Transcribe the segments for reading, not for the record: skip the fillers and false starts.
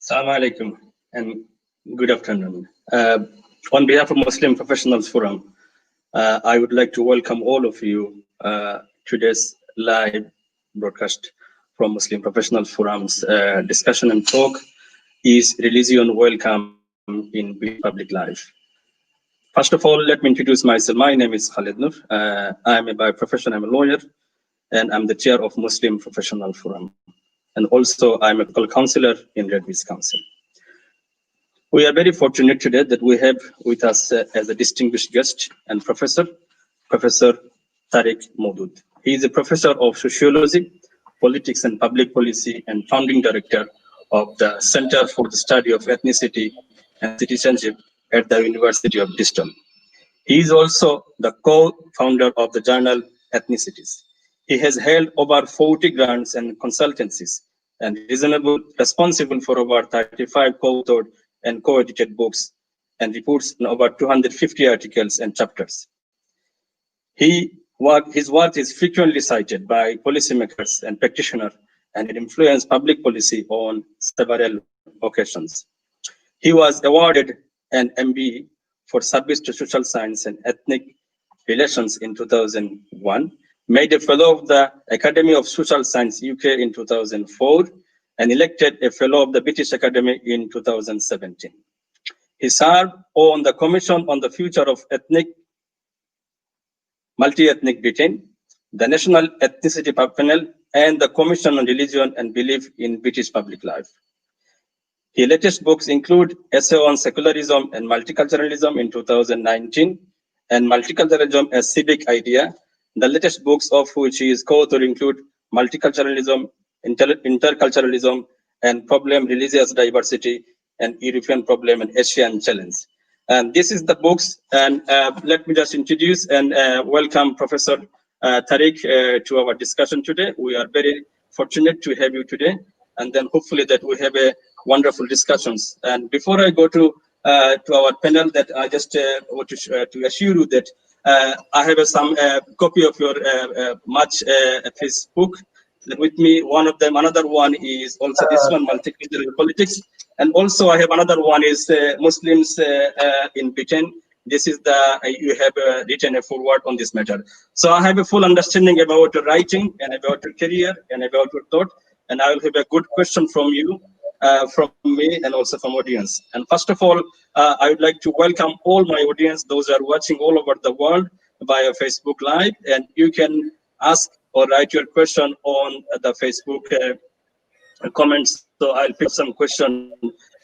Assalamu alaikum and good afternoon. On behalf of Muslim Professionals Forum, I would like to welcome all of you today's live broadcast from Muslim Professionals Forum's discussion and talk is Religion Welcome in Public Life. First of all, let me introduce myself. My name is Khaled Noor. By profession, I'm a lawyer, and I'm the chair of Muslim Professional Forum. And also, I'm a councillor in Red Beach Council. We are very fortunate today that we have with us as a distinguished guest and Professor TARIQ MODOOD. He is a professor of sociology, politics and public policy, and founding director of the Center for the Study of Ethnicity and Citizenship at the University of Bristol. He is also the co-founder of the journal Ethnicities. He has held over 40 grants and consultancies and is responsible for over 35 co-authored and co-edited books and reports in over 250 articles and chapters. His work is frequently cited by policymakers and practitioners and it influenced public policy on several occasions. He was awarded an MBE for service to social science and ethnic relations in 2001, made a fellow of the Academy of Social Science UK in 2004, and elected a fellow of the British Academy in 2017. He served on the Commission on the Future of Multi-Ethnic Britain, the National Ethnicity Panel, and the Commission on Religion and Belief in British Public Life. His latest books include Essay on Secularism and Multiculturalism in 2019, and Multiculturalism as Civic Idea. The latest books of which he is co-author include Multiculturalism, Interculturalism, and Problem Religious Diversity, and European Problem and Asian Challenge. And this is the books, and let me just introduce and welcome Professor TARIQ to our discussion today. We are very fortunate to have you today, and then hopefully that we have a wonderful discussions. And before I go to our panel, that I just want to assure you that I have some copy of your his book with me. One of them, another one is also this one, Multicultural Politics, and also I have another one is Muslims in Britain. This is you have written a foreword on this matter. So I have a full understanding about your writing and about your career and about your thought, and I will have a good question from you, from me, and also from audience. And first of all, I would like to welcome all my audience, those who are watching all over the world via Facebook Live, and you can ask or write your question on the Facebook comments. So I'll pick some question.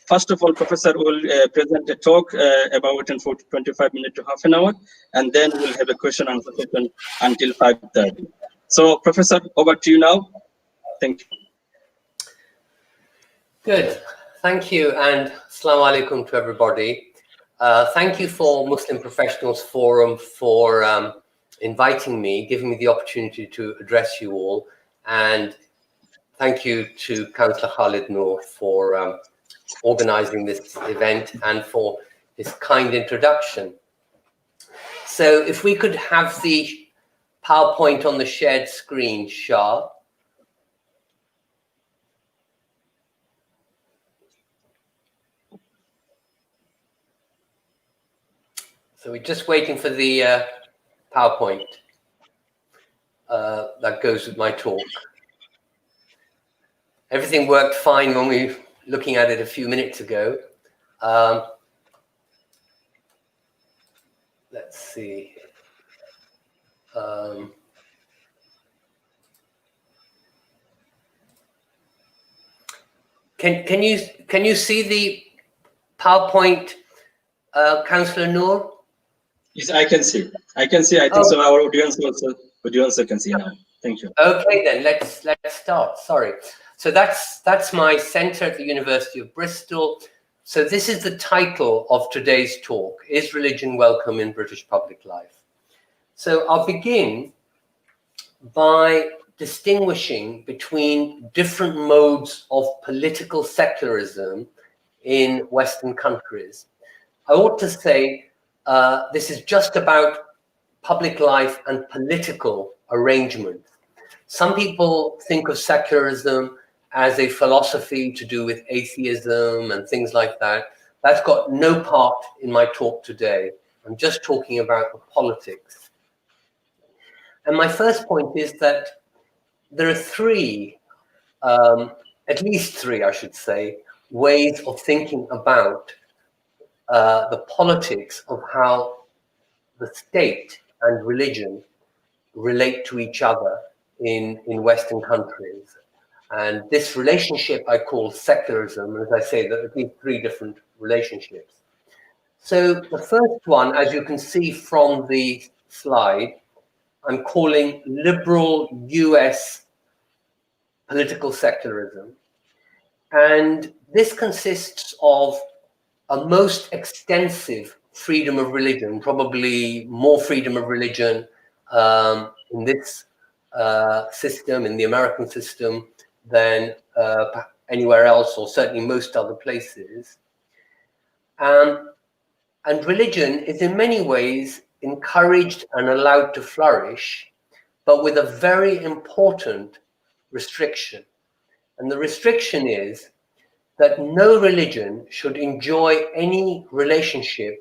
First of all, Professor will present a talk about 25 minutes to half an hour, and then we'll have a question and answer session until 5:30. So Professor, over to you now. Thank you. Good, thank you, and Assalamu alaikum to everybody. Thank you for Muslim Professionals Forum for inviting me, giving me the opportunity to address you all, and thank you to Councillor Khaled Noor for organizing this event and for his kind introduction. So if we could have the PowerPoint on the shared screen, Shah. So we're just waiting for the PowerPoint that goes with my talk. Everything worked fine when we were looking at it a few minutes ago. Let's see. Can you see the PowerPoint, Councillor Noor? Yes, I can see. I can see. I think so. Our audience also can see now. Thank you. Okay, then let's start. Sorry. So that's my center at the University of Bristol. So this is the title of today's talk: Is Religion Welcome in British Public Life? So I'll begin by distinguishing between different modes of political secularism in Western countries. I ought to say this is just about public life and political arrangement. Some people think of secularism as a philosophy to do with atheism and things like that. That's got no part in my talk today. I'm just talking about the politics. And my first point is that there are three, at least three, I should say, ways of thinking about the politics of how the state and religion relate to each other in Western countries. And this relationship I call secularism. As I say, there are at least three different relationships. So the first one, as you can see from the slide, I'm calling liberal US political secularism. And this consists of a most extensive freedom of religion, probably more freedom of religion in this system, in the American system, than anywhere else, or certainly most other places. And religion is in many ways encouraged and allowed to flourish, but with a very important restriction. And the restriction is that no religion should enjoy any relationship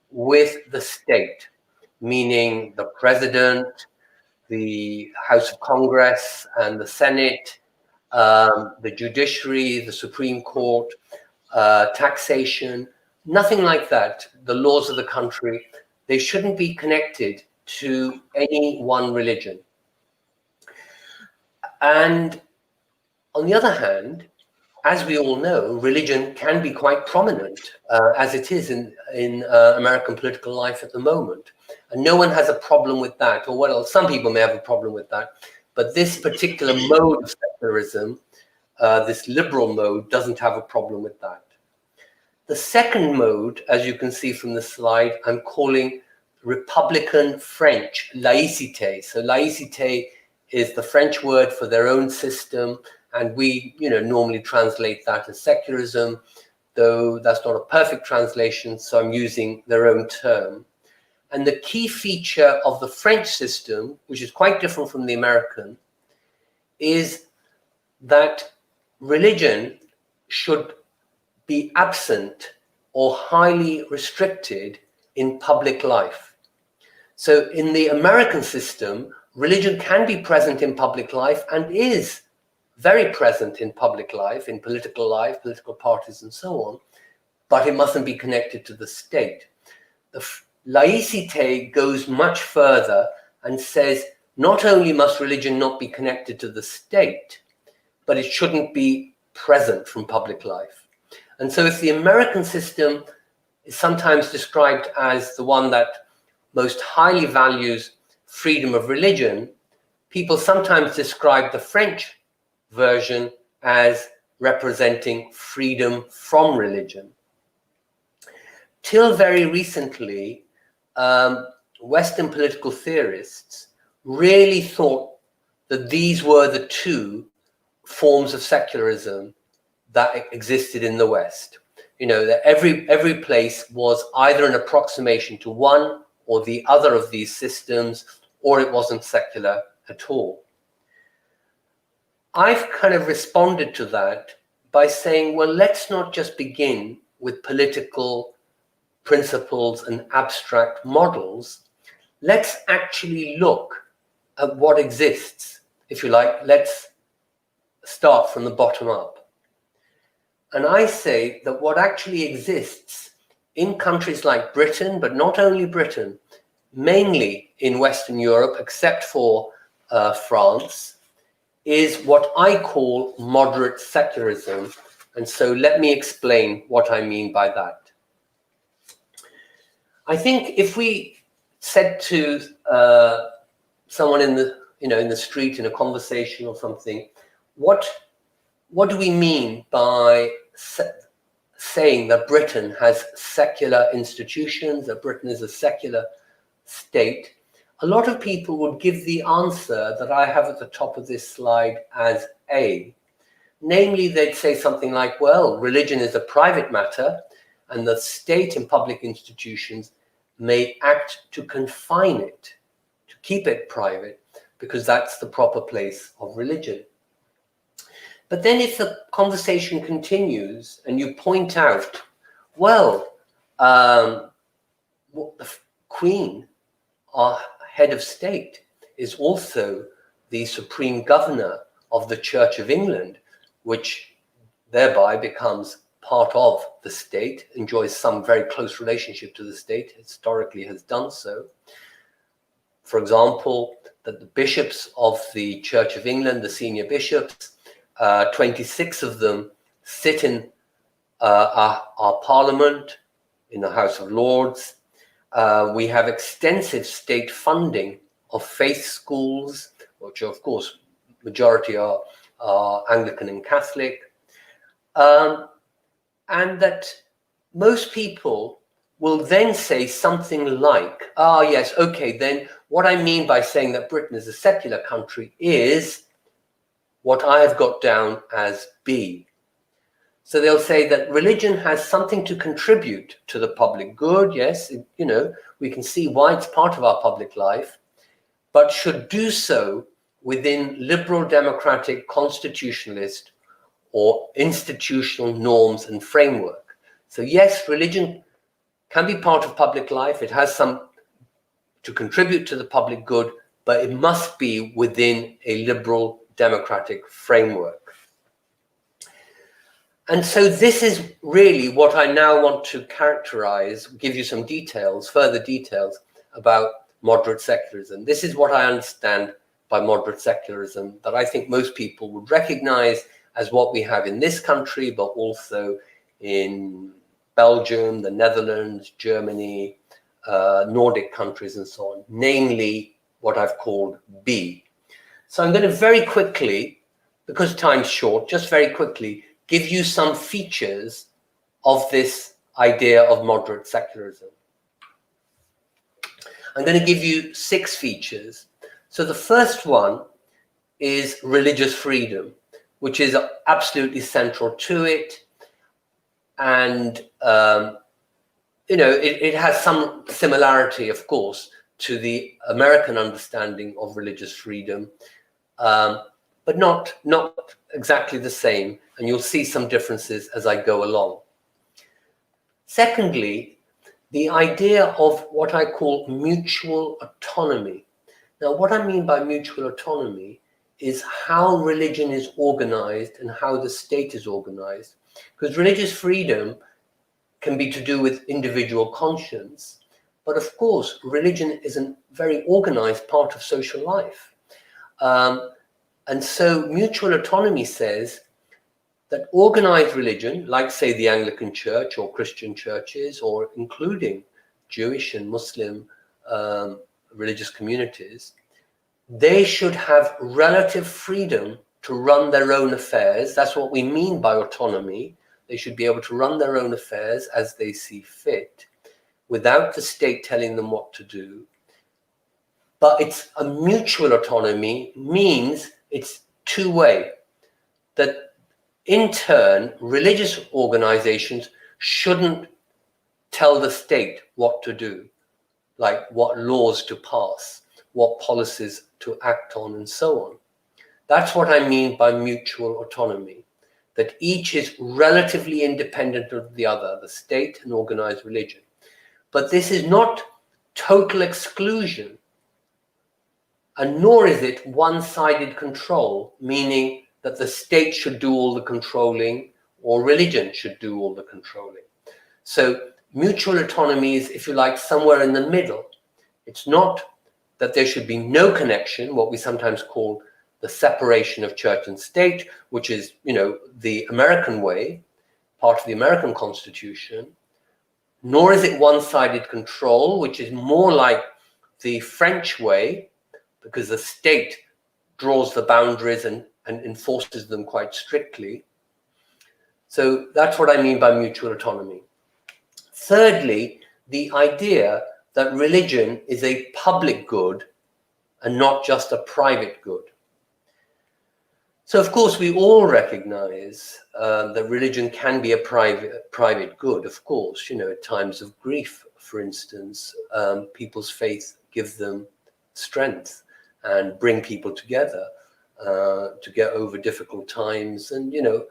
with the state, meaning the president, the House of Congress and the Senate, the judiciary, the Supreme Court, taxation, nothing like that. The laws of the country, they shouldn't be connected to any one religion. And on the other hand, as we all know, religion can be quite prominent, as it is in American political life at the moment. And no one has a problem with that, or well, some people may have a problem with that. But this particular mode of secularism, this liberal mode, doesn't have a problem with that. The second mode, as you can see from the slide, I'm calling Republican French laïcité. So laïcité is the French word for their own system, and we, normally translate that as secularism, though that's not a perfect translation, so I'm using their own term. And the key feature of the French system, which is quite different from the American, is that religion should be absent or highly restricted in public life. So in the American system, religion can be present in public life and is very present in public life, in political life, political parties and so on, but it mustn't be connected to the state. The laïcité goes much further and says not only must religion not be connected to the state, but it shouldn't be present from public life. And so if the American system is sometimes described as the one that most highly values freedom of religion, people sometimes describe the French version as representing freedom from religion. Till very recently, Western political theorists really thought that these were the two forms of secularism that existed in the West. That every place was either an approximation to one or the other of these systems, or it wasn't secular at all. I've kind of responded to that by saying, well, let's not just begin with political principles and abstract models. Let's actually look at what exists. If you like, let's start from the bottom up. And I say that what actually exists in countries like Britain, but not only Britain, mainly in Western Europe, except for France, is what I call moderate secularism. And so let me explain what I mean by that. I think if we said to someone in the street, in a conversation or something, what do we mean by saying that Britain has secular institutions, that Britain is a secular state? A lot of people would give the answer that I have at the top of this slide as A. Namely, they'd say something like, well, religion is a private matter, and the state and public institutions may act to confine it, to keep it private, because that's the proper place of religion. But then if the conversation continues and you point out, well, the Queen, our head of state, is also the supreme governor of the Church of England, which thereby becomes part of the state, enjoys some very close relationship to the state, historically has done so. For example, that the bishops of the Church of England, the senior bishops, 26 of them sit in our parliament, in the House of Lords. We have extensive state funding of faith schools, which of course majority are Anglican and Catholic, and that most people will then say something like, ah, yes, okay, then what I mean by saying that Britain is a secular country is what I have got down as B. So they'll say that religion has something to contribute to the public good. Yes, you know, we can see why it's part of our public life, but should do so within liberal, democratic, constitutionalist, or institutional norms and framework. So yes, religion can be part of public life. It has some to contribute to the public good, but it must be within a liberal, democratic framework. And so this is really what I now want to characterize, give you some details, further details about moderate secularism. This is what I understand by moderate secularism, that I think most people would recognize as what we have in this country, but also in Belgium, the Netherlands, Germany, Nordic countries, and so on, namely what I've called B. So I'm going to very quickly, because time's short, just very quickly, give you some features of this idea of moderate secularism. I'm going to give you 6 features. So the first one is religious freedom, which is absolutely central to it. And, you know, it has some similarity, of course, to the American understanding of religious freedom, but not exactly the same. And you'll see some differences as I go along. Secondly, the idea of what I call mutual autonomy. Now, what I mean by mutual autonomy is how religion is organized and how the state is organized. Because religious freedom can be to do with individual conscience, but of course, religion is a very organized part of social life. And so mutual autonomy says that organized religion, like say the Anglican Church or Christian churches, or including Jewish and Muslim religious communities, they should have relative freedom to run their own affairs. That's what we mean by autonomy. They should be able to run their own affairs as they see fit, without the state telling them what to do. But it's a mutual autonomy, means it's two-way, that in turn, religious organizations shouldn't tell the state what to do, like what laws to pass, what policies to act on, and so on. That's what I mean by mutual autonomy, that each is relatively independent of the other, the state and organized religion. But this is not total exclusion, and nor is it one-sided control, meaning that the state should do all the controlling or religion should do all the controlling. So mutual autonomy is, if you like, somewhere in the middle. It's not that there should be no connection, what we sometimes call the separation of church and state, which is, you know, the American way, part of the American Constitution, nor is it one-sided control, which is more like the French way, because the state draws the boundaries and enforces them quite strictly. So that's what I mean by mutual autonomy. Thirdly, the idea that religion is a public good and not just a private good. So of course we all recognize that religion can be a private good, of course. You know, at times of grief, for instance, people's faith gives them strength and bring people together. to get over difficult times. And, you know,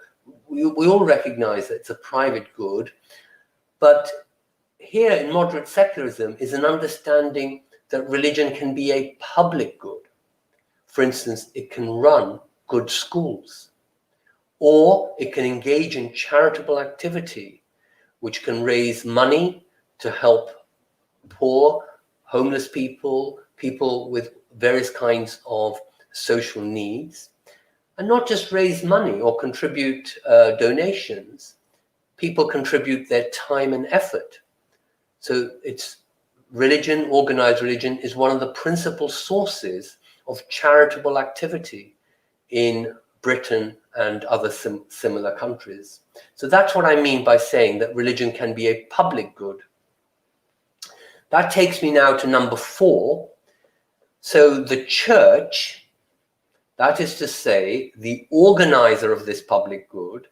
we all recognize that it's a private good. But here in moderate secularism is an understanding that religion can be a public good. For instance, it can run good schools, or it can engage in charitable activity, which can raise money to help poor, homeless people, people with various kinds of social needs, and not just raise money or contribute donations. People contribute their time and effort. So it's religion, organized religion, is one of the principal sources of charitable activity in Britain and other similar countries. So that's what I mean by saying that religion can be a public good. That takes me now to number 4. So the church, that is to say, the organizer of this public good.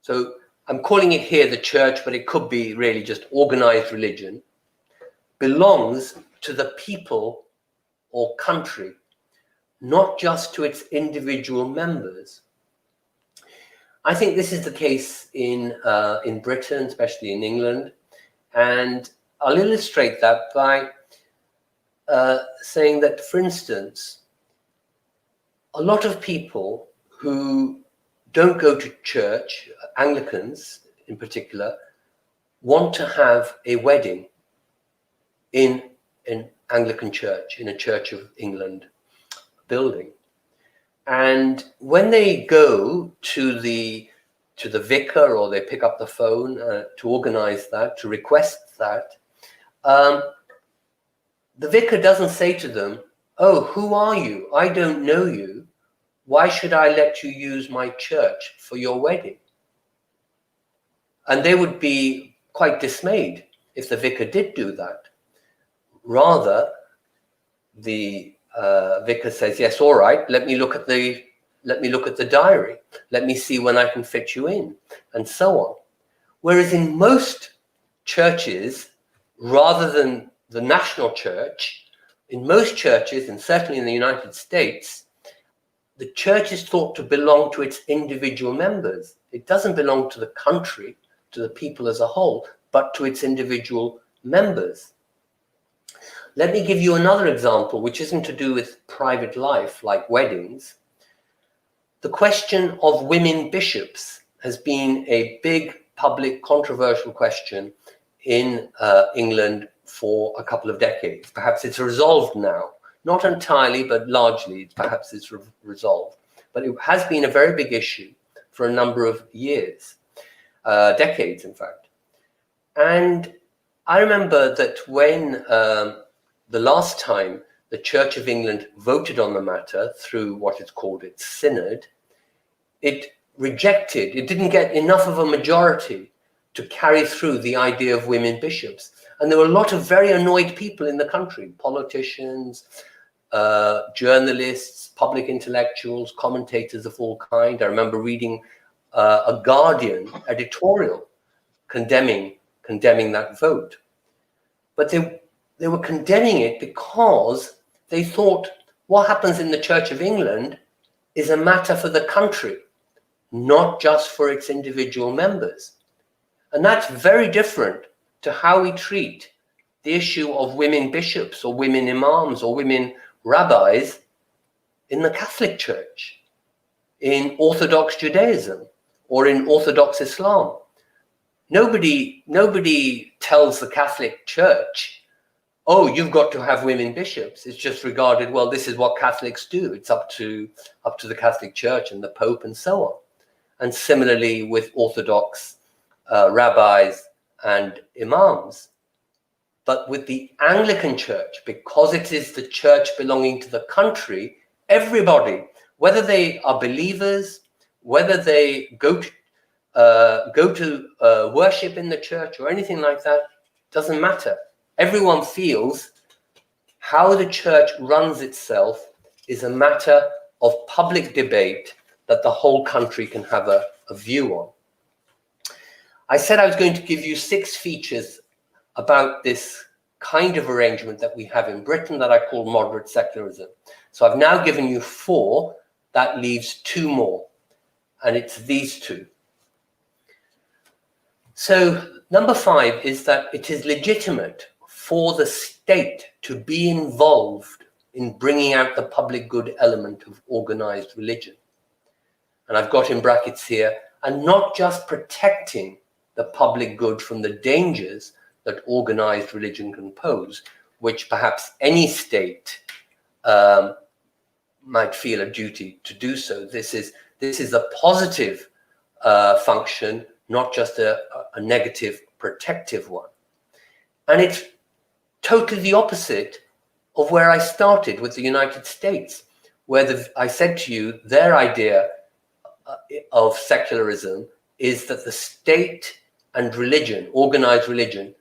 So I'm calling it here the church, but it could be really just organized religion, belongs to the people or country, not just to its individual members. I think this is the case in Britain, especially in England, and I'll illustrate that by saying that, for instance, a lot of people who don't go to church, Anglicans in particular, want to have a wedding in an Anglican church, in a Church of England building. And when they go to the vicar, or they pick up the phone to organize that, to request that, the vicar doesn't say to them, "Oh, who are you? I don't know you. Why should I let you use my church for your wedding?" And they would be quite dismayed if the vicar did do that. Rather, the vicar says, "Yes, all right, let me look at the diary. Let me see when I can fit you in," and so on. Whereas in most churches, rather than the national church, in most churches, and certainly in the United States, the church is thought to belong to its individual members. It doesn't belong to the country, to the people as a whole, but to its individual members. Let me give you another example, which isn't to do with private life, like weddings. The question of women bishops has been a big public controversial question in England for a couple of decades. Perhaps it's resolved now, not entirely, but largely, perhaps it's resolved. But it has been a very big issue for a number of years, decades, in fact. And I remember that when the last time the Church of England voted on the matter through what is called its synod, it rejected, it didn't get enough of a majority to carry through the idea of women bishops. And there were a lot of very annoyed people in the country, politicians, journalists, public intellectuals, commentators of all kind. I remember reading a Guardian editorial condemning that vote. But they were condemning it because they thought what happens in the Church of England is a matter for the country, not just for its individual members. And that's very different to how we treat the issue of women bishops or women imams or women rabbis in the Catholic Church, in Orthodox Judaism, or in Orthodox Islam. Nobody tells the Catholic Church, "Oh, you've got to have women bishops." It's just regarded, well, this is what Catholics do. It's up to the Catholic Church and the Pope and so on. And similarly with Orthodox rabbis and imams. But with the Anglican Church, because it is the church belonging to the country, everybody, whether they are believers, whether they go to worship in the church or anything like that, doesn't matter. Everyone feels how the church runs itself is a matter of public debate that the whole country can have a view on. I said I was going to give you 6 features about this kind of arrangement that we have in Britain that I call moderate secularism. So I've now given you 4 that leaves two more, and it's these two. So number 5 is that it is legitimate for the state to be involved in bringing out the public good element of organized religion. And I've got in brackets here, and not just protecting the public good from the dangers that organized religion can pose, which perhaps any state might feel a duty to do so. This is a positive function, not just a negative protective one. And it's totally the opposite of where I started with the United States, where I said to you, their idea of secularism is that the state and religion, organized religion,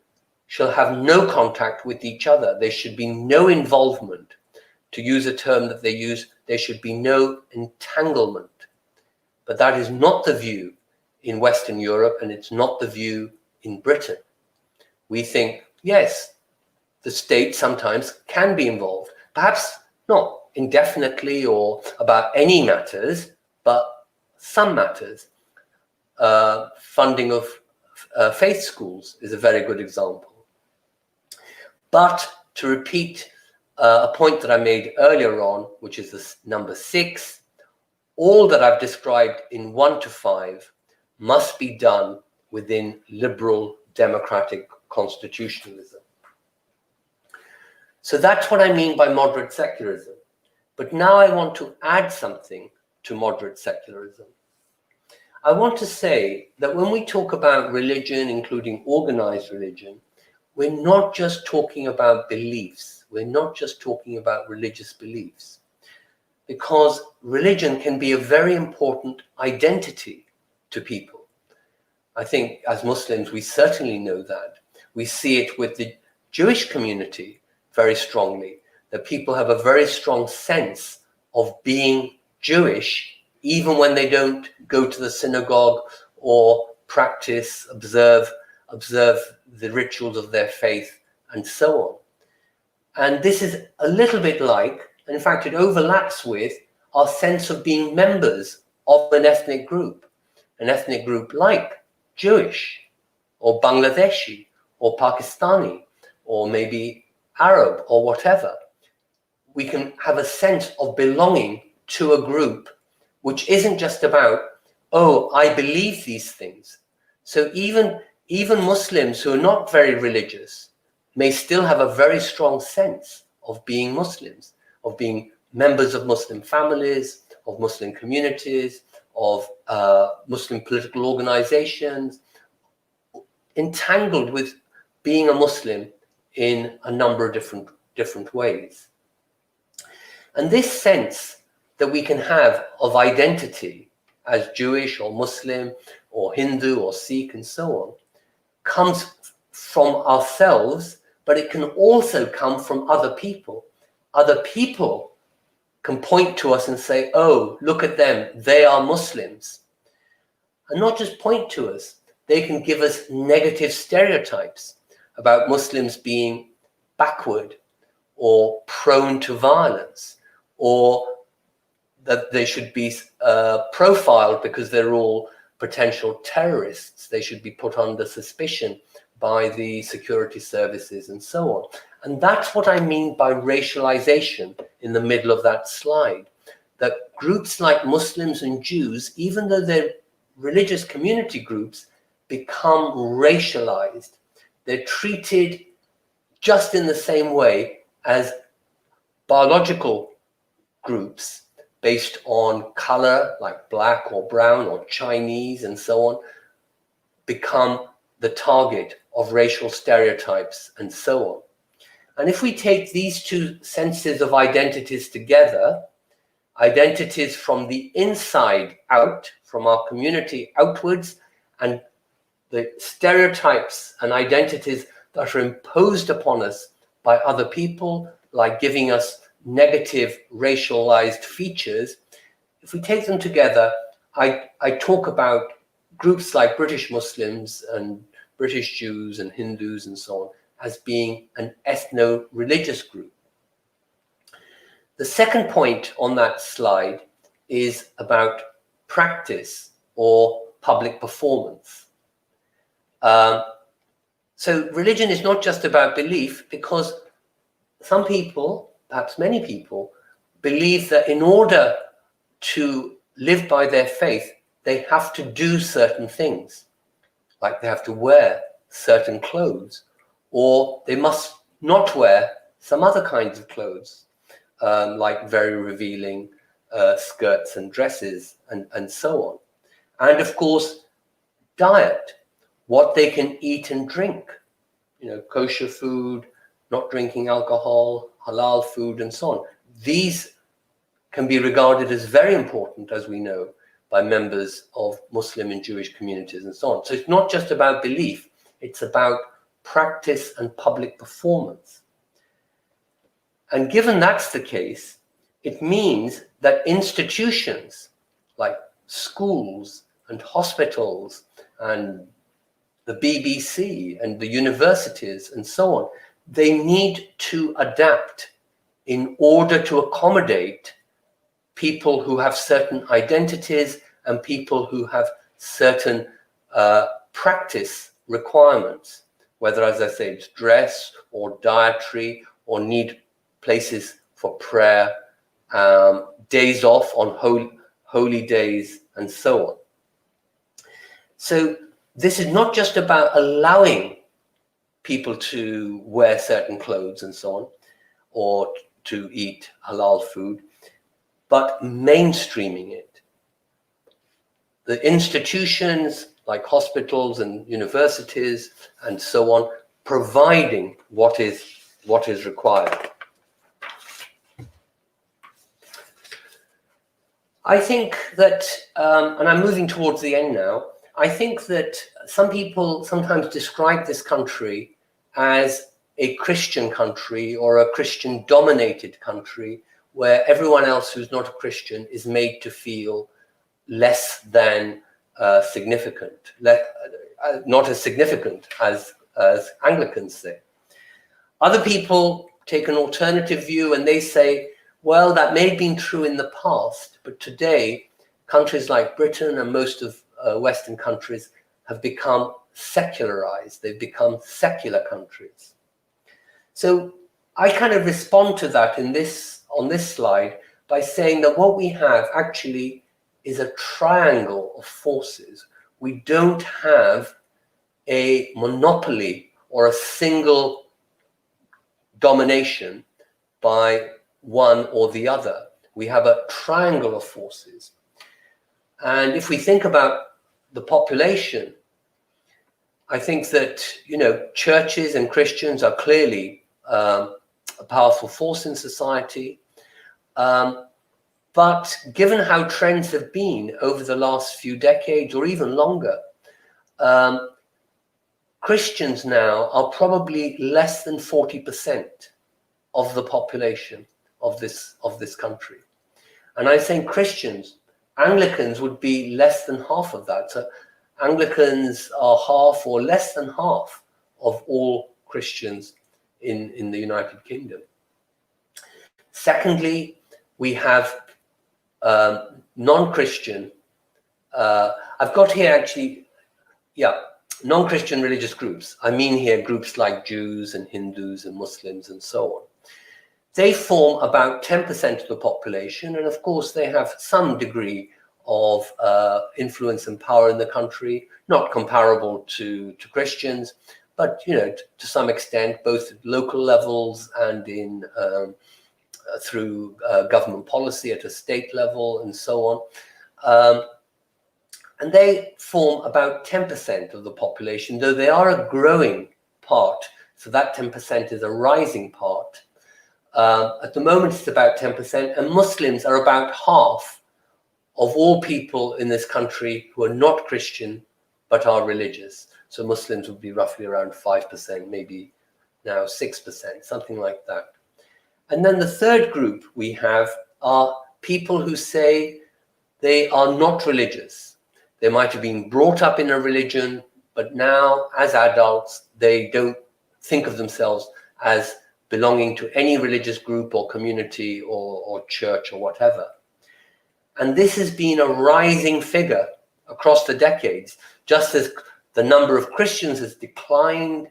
shall have no contact with each other. There should be no involvement. To use a term that they use, there should be no entanglement. But that is not the view in Western Europe, and it's not the view in Britain. We think, yes, the state sometimes can be involved, perhaps not indefinitely or about any matters, but some matters. Funding of faith schools is a very good example. But to repeat a point that I made earlier on, which is this number 6, all that I've described in 1 to 5 must be done within liberal democratic constitutionalism. So that's what I mean by moderate secularism. But now I want to add something to moderate secularism. I want to say that when we talk about religion, including organized religion, we're not just talking about beliefs. We're not just talking about religious beliefs. Because religion can be a very important identity to people. I think as Muslims, we certainly know that. We see it with the Jewish community very strongly, that people have a very strong sense of being Jewish, even when they don't go to the synagogue or practice, observe the rituals of their faith, and so on. And this is a little bit like, and in fact, it overlaps with our sense of being members of an ethnic group like Jewish or Bangladeshi or Pakistani or maybe Arab or whatever. We can have a sense of belonging to a group which isn't just about, oh, I believe these things. So even Muslims who are not very religious may still have a very strong sense of being Muslims, of being members of Muslim families, of Muslim communities, of Muslim political organizations, entangled with being a Muslim in a number of different ways. And this sense that we can have of identity as Jewish or Muslim or Hindu or Sikh and so on comes from ourselves, but it can also come from other people. Other people can point to us and say, oh, look at them, they are Muslims. And not just point to us, they can give us negative stereotypes about Muslims being backward or prone to violence, or that they should be profiled because they're all potential terrorists. They should be put under suspicion by the security services and so on. And that's what I mean by racialization in the middle of that slide, that groups like Muslims and Jews, even though they're religious community groups, become racialized. They're treated just in the same way as biological groups based on color, like black or brown or Chinese and so on, become the target of racial stereotypes and so on. And if we take these two senses of identities together, identities from the inside out, from our community outwards, and the stereotypes and identities that are imposed upon us by other people, like giving us negative racialized features, if we take them together, I talk about groups like British Muslims and British Jews and Hindus and so on as being an ethno-religious group. The second point on that slide is about practice or public performance. So religion is not just about belief, because some people, perhaps many people, believe that in order to live by their faith, they have to do certain things, like they have to wear certain clothes, or they must not wear some other kinds of clothes, like very revealing skirts and dresses and so on. And of course, diet, what they can eat and drink, kosher food, not drinking alcohol, halal food, and so on. These can be regarded as very important, as we know, by members of Muslim and Jewish communities and so on. So it's not just about belief, it's about practice and public performance. And given that's the case, it means that institutions like schools and hospitals and the BBC and the universities and so on, they need to adapt in order to accommodate people who have certain identities and people who have certain practice requirements, whether, as I say, it's dress or dietary, or need places for prayer, days off on holy days, and so on. So this is not just about allowing people to wear certain clothes and so on, or to eat halal food, but mainstreaming it. The institutions like hospitals and universities and so on, providing what is required. I think that, and I'm moving towards the end now, I think that some people sometimes describe this country as a Christian country or a Christian-dominated country, where everyone else who's not a Christian is made to feel less than significant, not as significant as Anglicans say. Other people take an alternative view and they say, well, that may have been true in the past, but today countries like Britain and most of Western countries have become secularized. They've become secular countries. So I kind of respond to that on this slide by saying that what we have actually is a triangle of forces. We don't have a monopoly or a single domination by one or the other. We have a triangle of forces. And if we think about the population, I think that, churches and Christians are clearly a powerful force in society. But given how trends have been over the last few decades or even longer, Christians now are probably less than 40% of the population of this country. And I think Christians, Anglicans would be less than half of that. So Anglicans are half or less than half of all Christians in the United Kingdom. Secondly, we have non-Christian, I've got here actually, non-Christian religious groups. I mean here groups like Jews and Hindus and Muslims and so on. They form about 10% of the population, and of course they have some degree of influence and power in the country, not comparable to Christians, but to some extent, both at local levels and in through government policy at a state level and so on. And they form about 10% of the population, though they are a growing part. So that 10% is a rising part. At the moment, it's about 10%, and Muslims are about half of all people in this country who are not Christian, but are religious. So Muslims would be roughly around 5%, maybe now 6%, something like that. And then the third group we have are people who say they are not religious. They might have been brought up in a religion, but now as adults, they don't think of themselves as belonging to any religious group or community or church or whatever. And this has been a rising figure across the decades, just as the number of Christians has declined,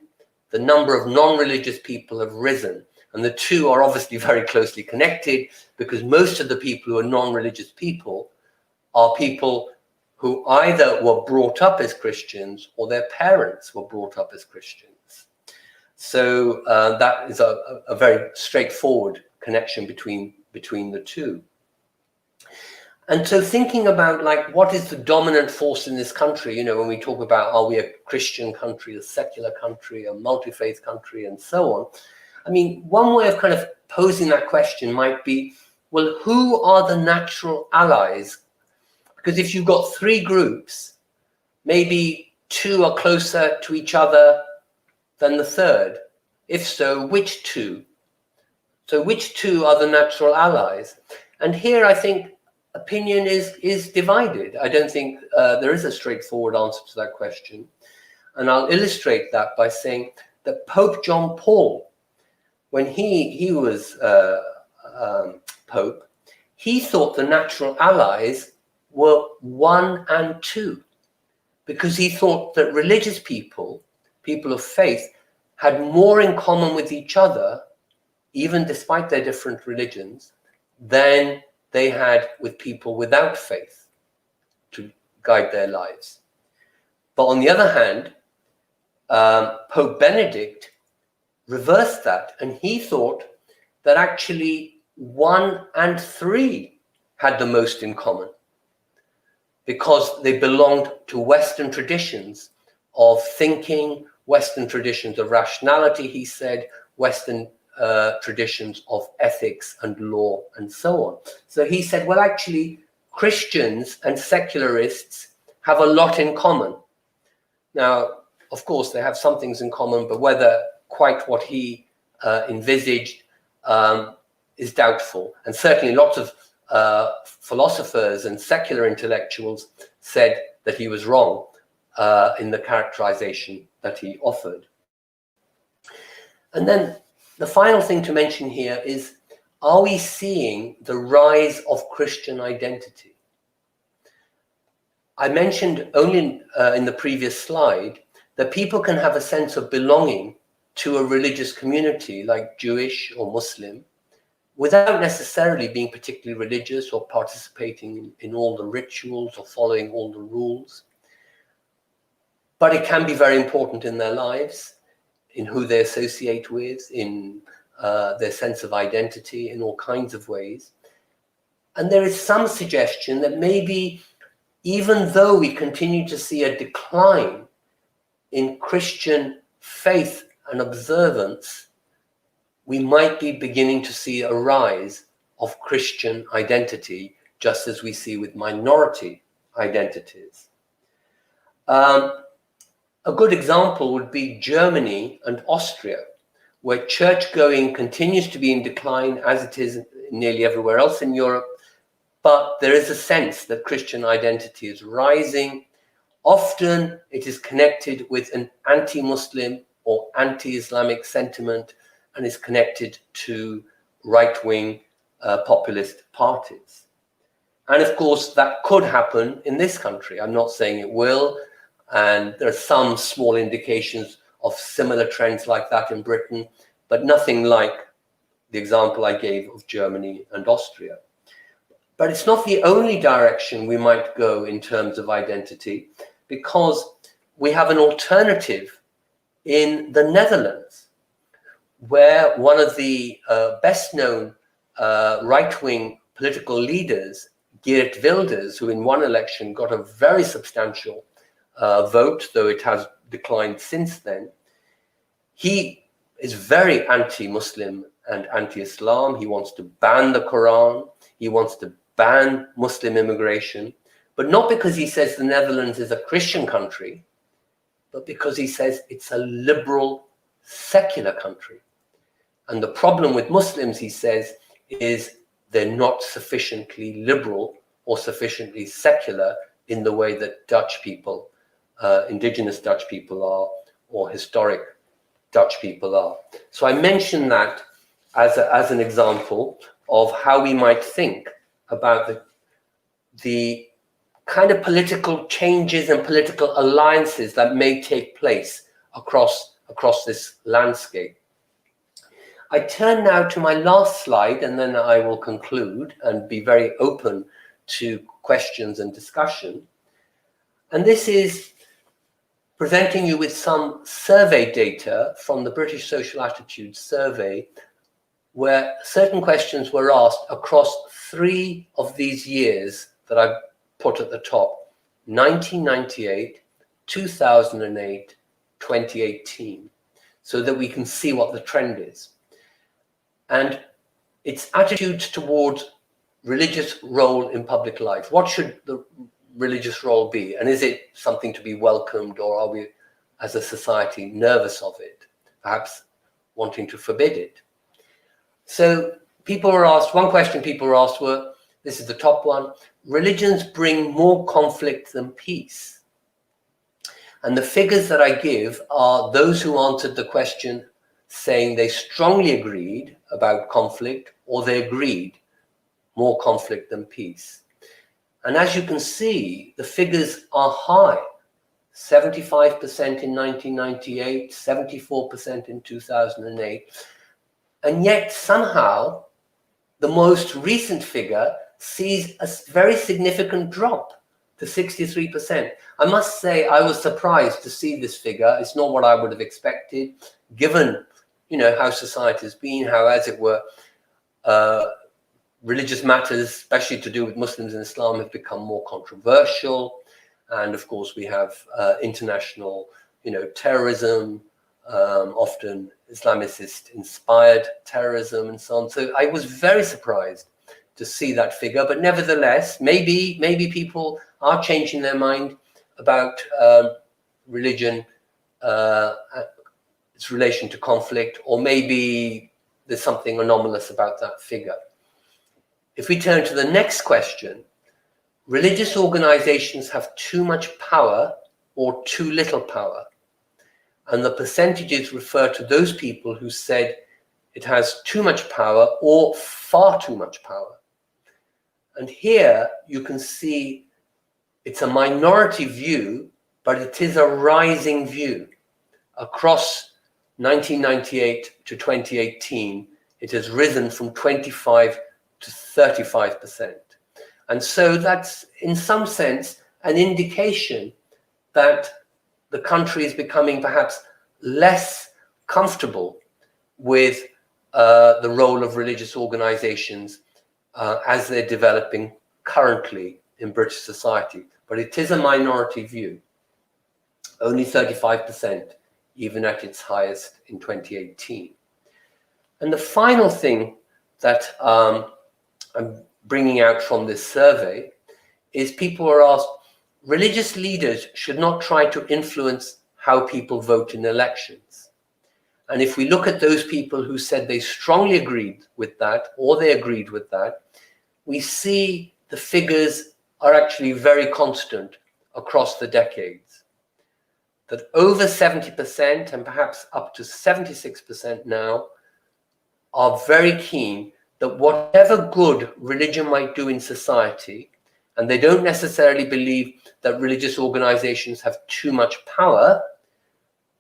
the number of non-religious people have risen. And the two are obviously very closely connected, because most of the people who are non-religious people are people who either were brought up as Christians or their parents were brought up as Christians. So that is a very straightforward connection between the two. And so thinking about, like, what is the dominant force in this country, you know, when we talk about, are we a Christian country, a secular country, a multi-faith country, and so on. I mean, one way of kind of posing that question might be, well, who are the natural allies? Because if you've got three groups, maybe two are closer to each other than the third. If so, which two? So which two are the natural allies? And here I think opinion is divided. I don't think there is a straightforward answer to that question. And I'll illustrate that by saying that Pope John Paul, when he was Pope, he thought the natural allies were 1 and 2, because he thought that religious people, people of faith, had more in common with each other, even despite their different religions, than they had with people without faith to guide their lives. But on the other hand, Pope Benedict reversed that, and he thought that actually 1 and 3 had the most in common, because they belonged to Western traditions of thinking, Western traditions of rationality, he said, Western traditions of ethics and law, and so on. So he said, well, actually, Christians and secularists have a lot in common. Now, of course, they have some things in common, but whether quite what he envisaged is doubtful. And certainly lots of philosophers and secular intellectuals said that he was wrong in the characterization that he offered. And then the final thing to mention here is, are we seeing the rise of Christian identity? I mentioned only in the previous slide that people can have a sense of belonging to a religious community like Jewish or Muslim without necessarily being particularly religious or participating in all the rituals or following all the rules. But it can be very important in their lives, in who they associate with, in their sense of identity, in all kinds of ways. And there is some suggestion that maybe, even though we continue to see a decline in Christian faith and observance, we might be beginning to see a rise of Christian identity, just as we see with minority identities. A good example would be Germany and Austria, where church-going continues to be in decline, as it is nearly everywhere else in Europe, but there is a sense that Christian identity is rising. Often it is connected with an anti-Muslim or anti-Islamic sentiment and is connected to right-wing populist parties. And of course, that could happen in this country. I'm not saying it will, and there are some small indications of similar trends like that in Britain, but nothing like the example I gave of Germany and Austria. But it's not the only direction we might go in terms of identity, because we have an alternative in the Netherlands, where one of the best-known right-wing political leaders, Geert Wilders, who in one election got a very substantial vote, though it has declined since then, he is very anti-Muslim and anti-Islam. He wants to ban the Quran. He wants to ban Muslim immigration, but not because he says the Netherlands is a Christian country, but because he says it's a liberal, secular country. And the problem with Muslims, he says, is they're not sufficiently liberal or sufficiently secular in the way that Dutch people, indigenous Dutch people are, or historic Dutch people are. So I mention that as an example of how we might think about the kind of political changes and political alliances that may take place across this landscape. I turn now to my last slide, and then I will conclude and be very open to questions and discussion. And this is presenting you with some survey data from the British Social Attitudes Survey, where certain questions were asked across 3 of these years that I've put at the top: 1998, 2008, 2018, so that we can see what the trend is. And its attitudes towards religious role in public life. What should the religious role be? And is it something to be welcomed, or are we as a society nervous of it, perhaps wanting to forbid it? So people were asked, one question people were asked were, this is the top one: religions bring more conflict than peace. And the figures that I give are those who answered the question saying they strongly agreed about conflict, or they agreed more conflict than peace. And as you can see, the figures are high: 75% in 1998, 74% in 2008. And yet somehow the most recent figure sees a very significant drop to 63%. I must say I was surprised to see this figure. It's not what I would have expected, given, you know, how society has been, how, as it were, religious matters, especially to do with Muslims and Islam, have become more controversial. And of course we have international, you know, terrorism, often Islamicist inspired terrorism and so on. So I was very surprised to see that figure, but nevertheless, maybe people are changing their mind about religion, its relation to conflict, or maybe there's something anomalous about that figure. If we turn to the next question, religious organizations have too much power or too little power? And the percentages refer to those people who said it has too much power or far too much power. And here you can see it's a minority view, but it is a rising view. Across 1998 to 2018, it has risen from 25 to 35%. And so that's, in some sense, an indication that the country is becoming perhaps less comfortable with the role of religious organizations as they're developing currently in British society. But it is a minority view, only 35%, even at its highest in 2018. And the final thing that I'm bringing out from this survey is people were asked, religious leaders should not try to influence how people vote in elections. And if we look at those people who said they strongly agreed with that, or they agreed with that, we see the figures are actually very constant across the decades. That over 70% and perhaps up to 76% now are very keen that whatever good religion might do in society, and they don't necessarily believe that religious organizations have too much power,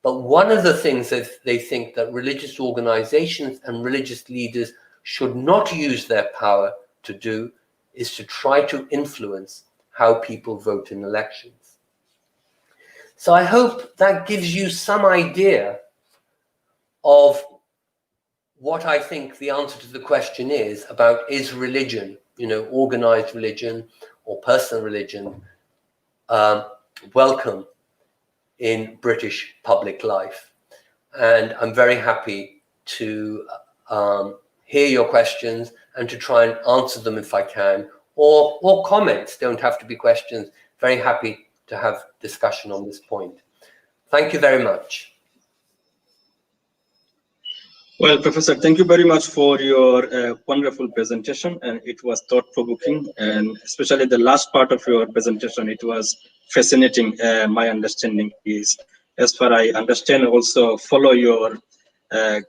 but one of the things that they think that religious organizations and religious leaders should not use their power to do is to try to influence how people vote in elections. So I hope that gives you some idea of what I think the answer to the question is about, is religion, you know, organized religion or personal religion, welcome in British public life. And I'm very happy to hear your questions and to try and answer them if I can, or comments, don't have to be questions. Very happy to have discussion on this point. Thank you very much. Well, Professor, thank you very much for your wonderful presentation, and it was thought-provoking, and especially the last part of your presentation, it was fascinating. My understanding is, as far as I understand, also follow your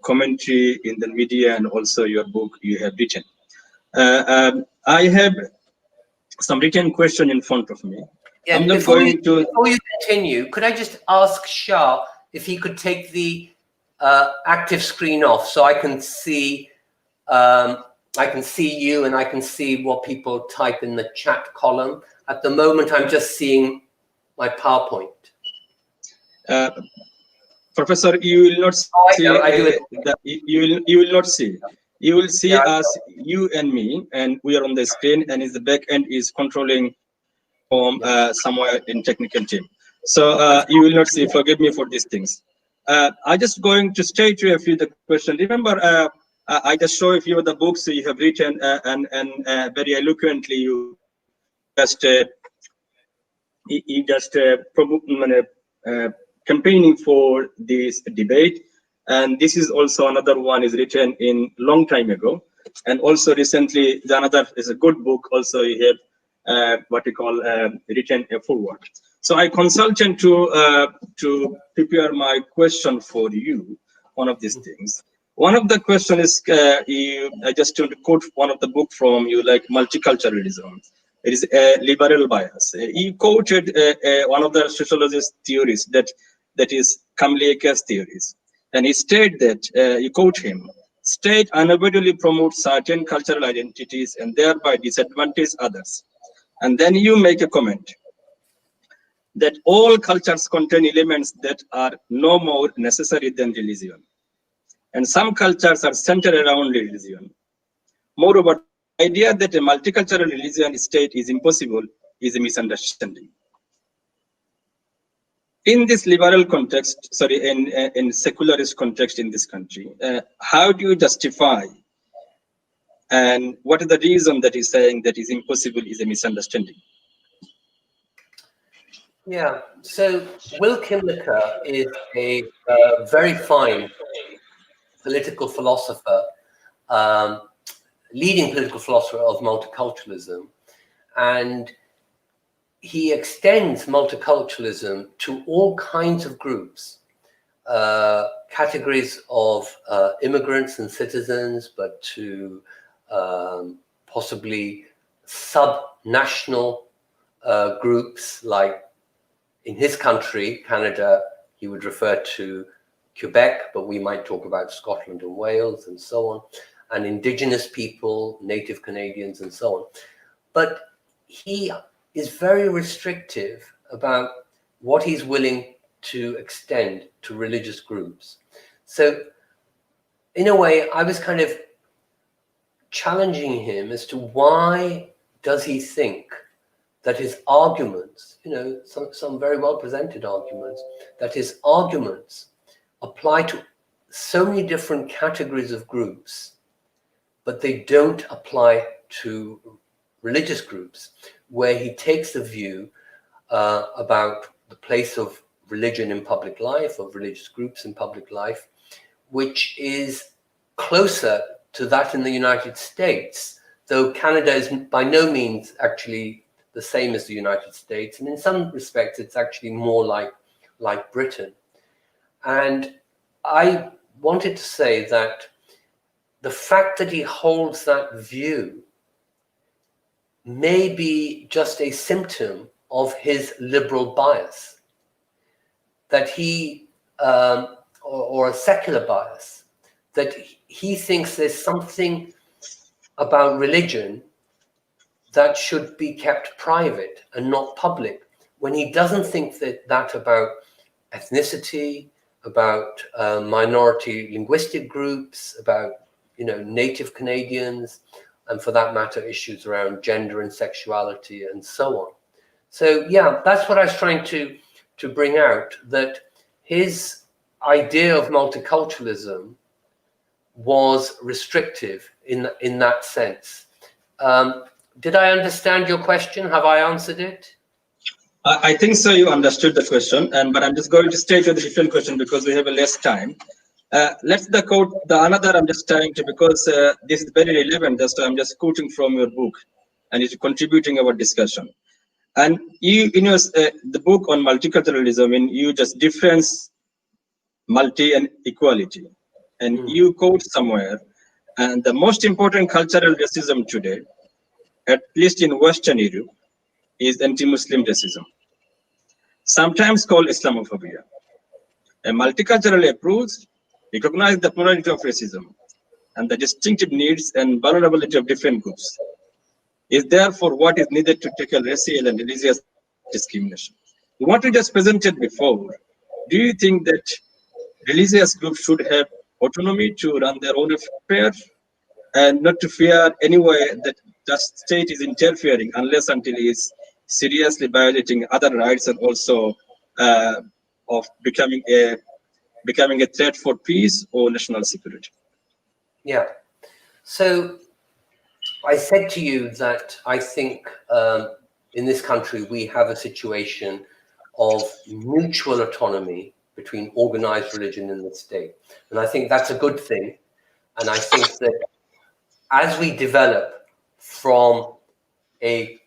commentary in the media and also your book you have written. I have some written question in front of me. Yeah, I'm not before going to. Before you continue, could I just ask Shah if he could take the active screen off so I can see you and I can see what people type in the chat column. At the moment, I'm just seeing my PowerPoint. Professor, you will not see. You will not see. You will see us, you and me, and we are on the screen, and the back end is controlling from somewhere in technical team. So you will not see. Forgive me for these things. I just going to state to a few the question. Remember, I just show a few of the books you have written, and very eloquently you just campaigning for this debate. And this is also another one is written in long time ago, and also recently the another is a good book also you have what you call written a forward. So I consulted to prepare my question for you. One of these things. One of the question is I just want to quote one of the book from you, like multiculturalism. It is a liberal bias. He quoted one of the sociologist theories that is Kamleka's theories, and he stated that you quote him: "State unavoidably promotes certain cultural identities and thereby disadvantage others." And then you make a comment that all cultures contain elements that are no more necessary than religion, and some cultures are centered around religion. Moreover, the idea that a multicultural religion state is impossible is a misunderstanding. In this liberal context, sorry, in secularist context in this country, how do you justify, and what is the reason that is saying that is impossible is a misunderstanding? Yeah, so Will Kimlicker is a very fine political philosopher, leading political philosopher of multiculturalism, and he extends multiculturalism to all kinds of groups, categories of immigrants and citizens, but to possibly sub-national groups, like in his country, Canada, he would refer to Quebec, but we might talk about Scotland and Wales and so on, and indigenous people, native Canadians and so on. But he is very restrictive about what he's willing to extend to religious groups. So in a way, I was kind of challenging him as to why does he think that his arguments, you know, some very well presented arguments, that his arguments apply to so many different categories of groups, but they don't apply to religious groups, where he takes the view about the place of religion in public life, of religious groups in public life, which is closer to that in the United States, though Canada is by no means actually the same as the United States, and in some respects it's actually more like Britain. And I wanted to say that the fact that he holds that view may be just a symptom of his liberal bias, that he, or a secular bias, that he thinks there's something about religion that should be kept private and not public, when he doesn't think that about ethnicity, about minority linguistic groups, about, you know, native Canadians, and for that matter, issues around gender and sexuality and so on. So yeah, that's what I was trying to bring out, that his idea of multiculturalism was restrictive in that sense. Did I understand your question? Have I answered it? I think so. You understood the question, but I'm just going to state with a different question because we have a less time. Let's the quote the another. I'm just trying to, because this is very relevant. I'm just quoting from your book, and it's contributing our discussion. And you, in your the book on multiculturalism, and you just difference multi and equality, and you quote somewhere, and the most important cultural racism today, at least in Western Europe, is anti-Muslim racism, sometimes called Islamophobia. A multicultural approach recognizes the plurality of racism and the distinctive needs and vulnerability of different groups, is therefore what is needed to tackle racial and religious discrimination. What we just presented before, do you think that religious groups should have autonomy to run their own affairs and not to fear anyway that the state is interfering unless until it is seriously violating other rights and also of becoming a threat for peace or national security? Yeah. So I said to you that I think in this country we have a situation of mutual autonomy between organized religion and the state. And I think that's a good thing. And I think that as we develop from a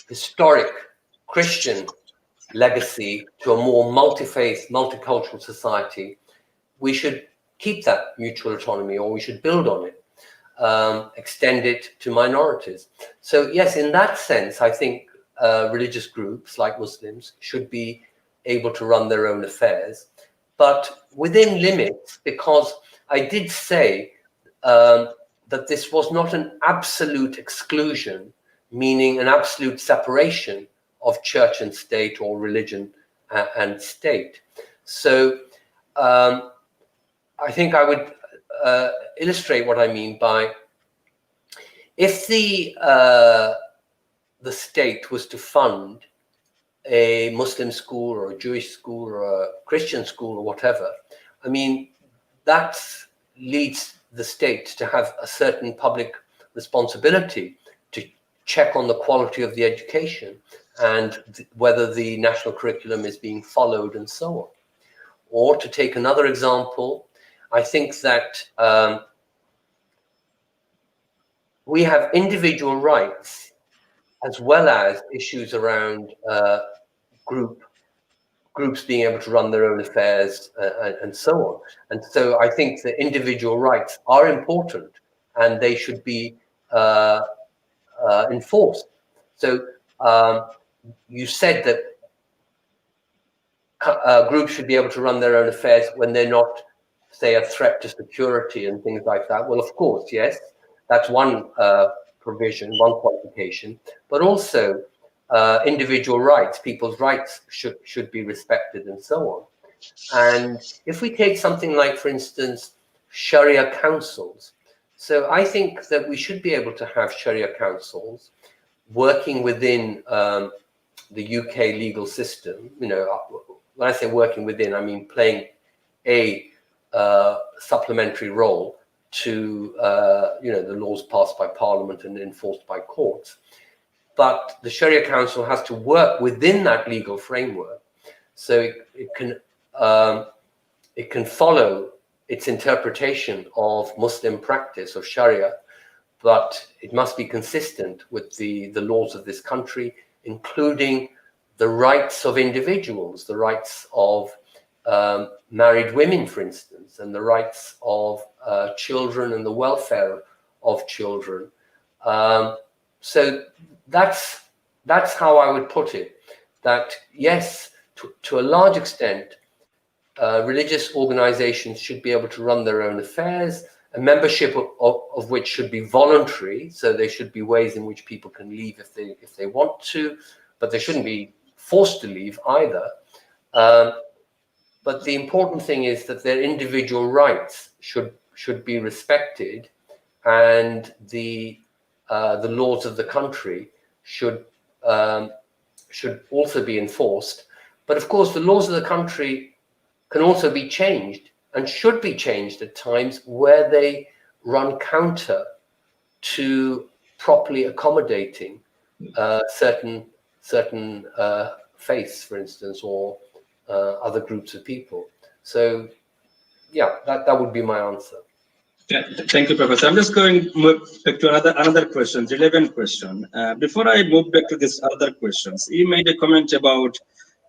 historic Christian legacy to a more multi-faith, multicultural society, we should keep that mutual autonomy, or we should build on it, extend it to minorities. So yes, in that sense, I think religious groups like Muslims should be able to run their own affairs, but within limits, because I did say that this was not an absolute exclusion, meaning an absolute separation of church and state, or religion and state. So I think I would illustrate what I mean by, if the state was to fund a Muslim school or a Jewish school or a Christian school or whatever, I mean, that leads the state to have a certain public responsibility to check on the quality of the education and whether the national curriculum is being followed and so on. Or to take another example, I think that we have individual rights as well as issues around groups being able to run their own affairs and so on. And so I think that individual rights are important and they should be enforced. So you said that groups should be able to run their own affairs when they're not, say, a threat to security and things like that. Well, of course, yes, that's one provision, one qualification, but also individual rights, people's rights should be respected and so on. And if we take something like, for instance, Sharia councils, so I think that we should be able to have Sharia councils working within the UK legal system. You know, when I say working within, I mean playing a supplementary role to the laws passed by Parliament and enforced by courts. But the Sharia Council has to work within that legal framework, so it can follow its interpretation of Muslim practice of Sharia, but it must be consistent with the laws of this country, including the rights of individuals, the rights of married women, for instance, and the rights of children and the welfare of children. So that's how I would put it, that yes, to a large extent, religious organizations should be able to run their own affairs, a membership of which should be voluntary, so there should be ways in which people can leave if they want to, but they shouldn't be forced to leave either. But the important thing is that their individual rights should be respected, and the laws of the country should also be enforced. But of course, the laws of the country can also be changed and should be changed at times where they run counter to properly accommodating certain faiths, for instance, or other groups of people. So, yeah, that would be my answer. Yeah, thank you, Professor. I'm just going back to another question, relevant question. Before I move back to this other questions, you made a comment about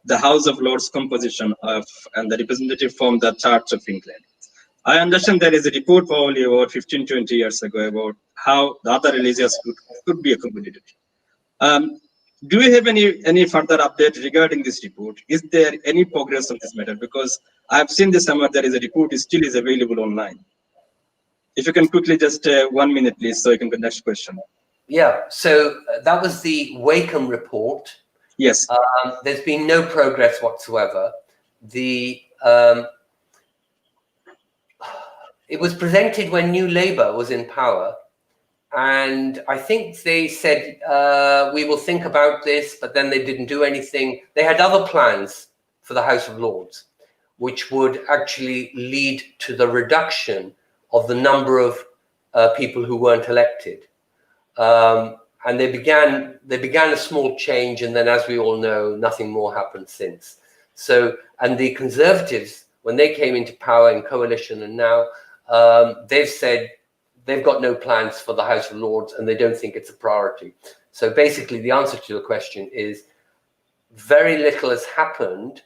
the House of Lords composition and the representative from the Church of England. I understand there is a report probably about 15, 20 years ago about how the other religions could be accommodated. Do you have any further update regarding this report? Is there any progress on this matter? Because I've seen this summer there is a report still is available online. If you can quickly just 1 minute, please, so I can go next question. Yeah, so that was the Wakeham report. Yes. There's been no progress whatsoever. It was presented when New Labour was in power, and I think they said, we will think about this, but then they didn't do anything. They had other plans for the House of Lords, which would actually lead to the reduction of the number of people who weren't elected. And they began a small change, and then, as we all know, nothing more happened since. So, and the Conservatives, when they came into power in coalition, and now they've said they've got no plans for the House of Lords, and they don't think it's a priority. So basically, the answer to your question is very little has happened,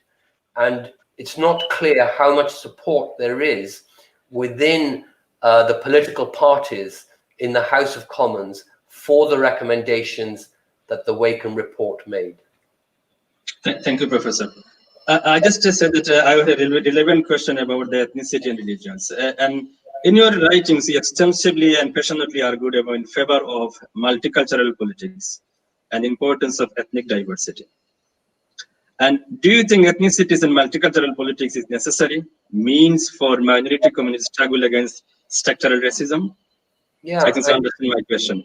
and it's not clear how much support there is within the political parties in the House of Commons for the recommendations that the Wakeham report made. Thank you, Professor. I just said that I have a relevant question about the ethnicity and religions. And in your writings, you extensively and passionately argued about in favor of multicultural politics and importance of ethnic diversity. And do you think ethnicities and multicultural politics is necessary means for minority communities struggle against structural racism? Yeah, I think so. Understand my question.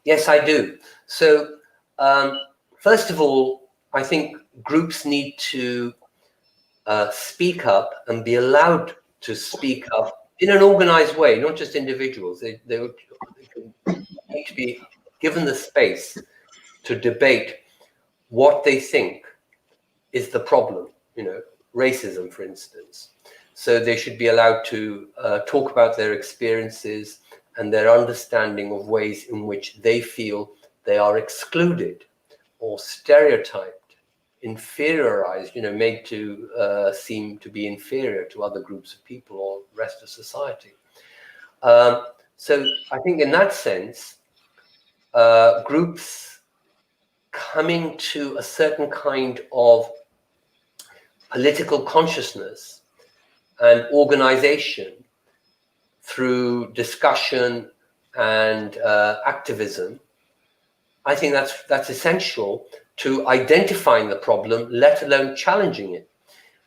Yes, I do. So, first of all, I think groups need to speak up and be allowed to speak up in an organized way, not just individuals. They need to be given the space to debate what they think is the problem, racism, for instance. So they should be allowed to talk about their experiences and their understanding of ways in which they feel they are excluded or stereotyped, inferiorized, made to seem to be inferior to other groups of people or rest of society. So I think in that sense, groups coming to a certain kind of political consciousness and organization through discussion and activism, I think that's essential to identifying the problem, let alone challenging it.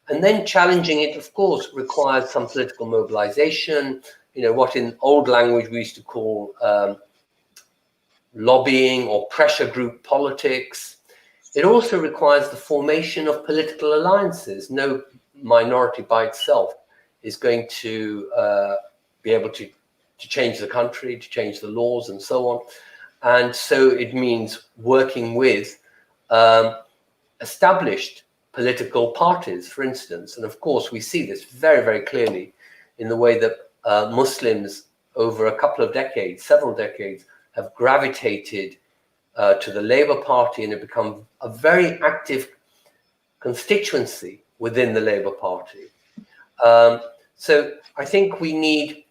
And then challenging it, of course, requires some political mobilization, what in old language we used to call lobbying or pressure group politics. It also requires the formation of political alliances. No minority by itself is going to be able to change the country, to change the laws and so on. And so it means working with established political parties, for instance. And of course, we see this very, very clearly in the way that Muslims over a couple of decades, several decades, have gravitated to the Labour Party and have become a very active constituency within the Labour Party. So I think we need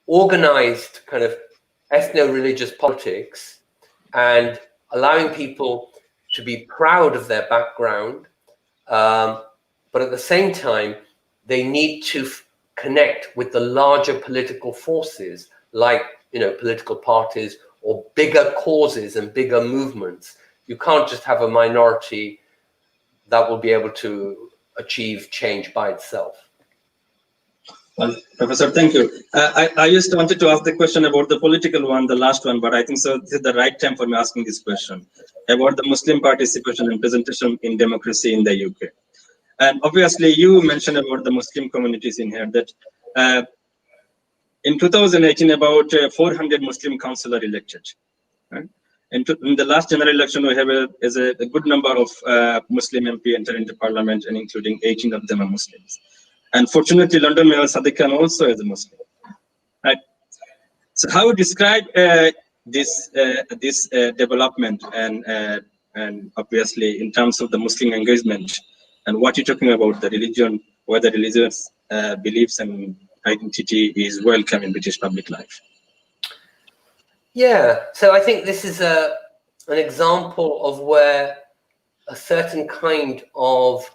organized kind of ethno-religious politics and allowing people to be proud of their background, but at the same time, they need to connect with the larger political forces like, political parties or bigger causes and bigger movements. You can't just have a minority that will be able to achieve change by itself. Well, Professor, thank you. I just wanted to ask the question about the political one, the last one, but I think so this is the right time for me asking this question about the Muslim participation and presentation in democracy in the UK. And obviously, you mentioned about the Muslim communities in here that in 2018, about 400 Muslim councillors elected. Right? In the last general election, we have a good number of Muslim MP enter into parliament, and including 18 of them are Muslims. And fortunately, London Mayor Sadiq Khan also is a Muslim. Right? So, how would you describe this development and obviously in terms of the Muslim engagement and what you're talking about the religion, whether religious beliefs and identity is welcome in British public life? Yeah, so I think this is an example of where a certain kind of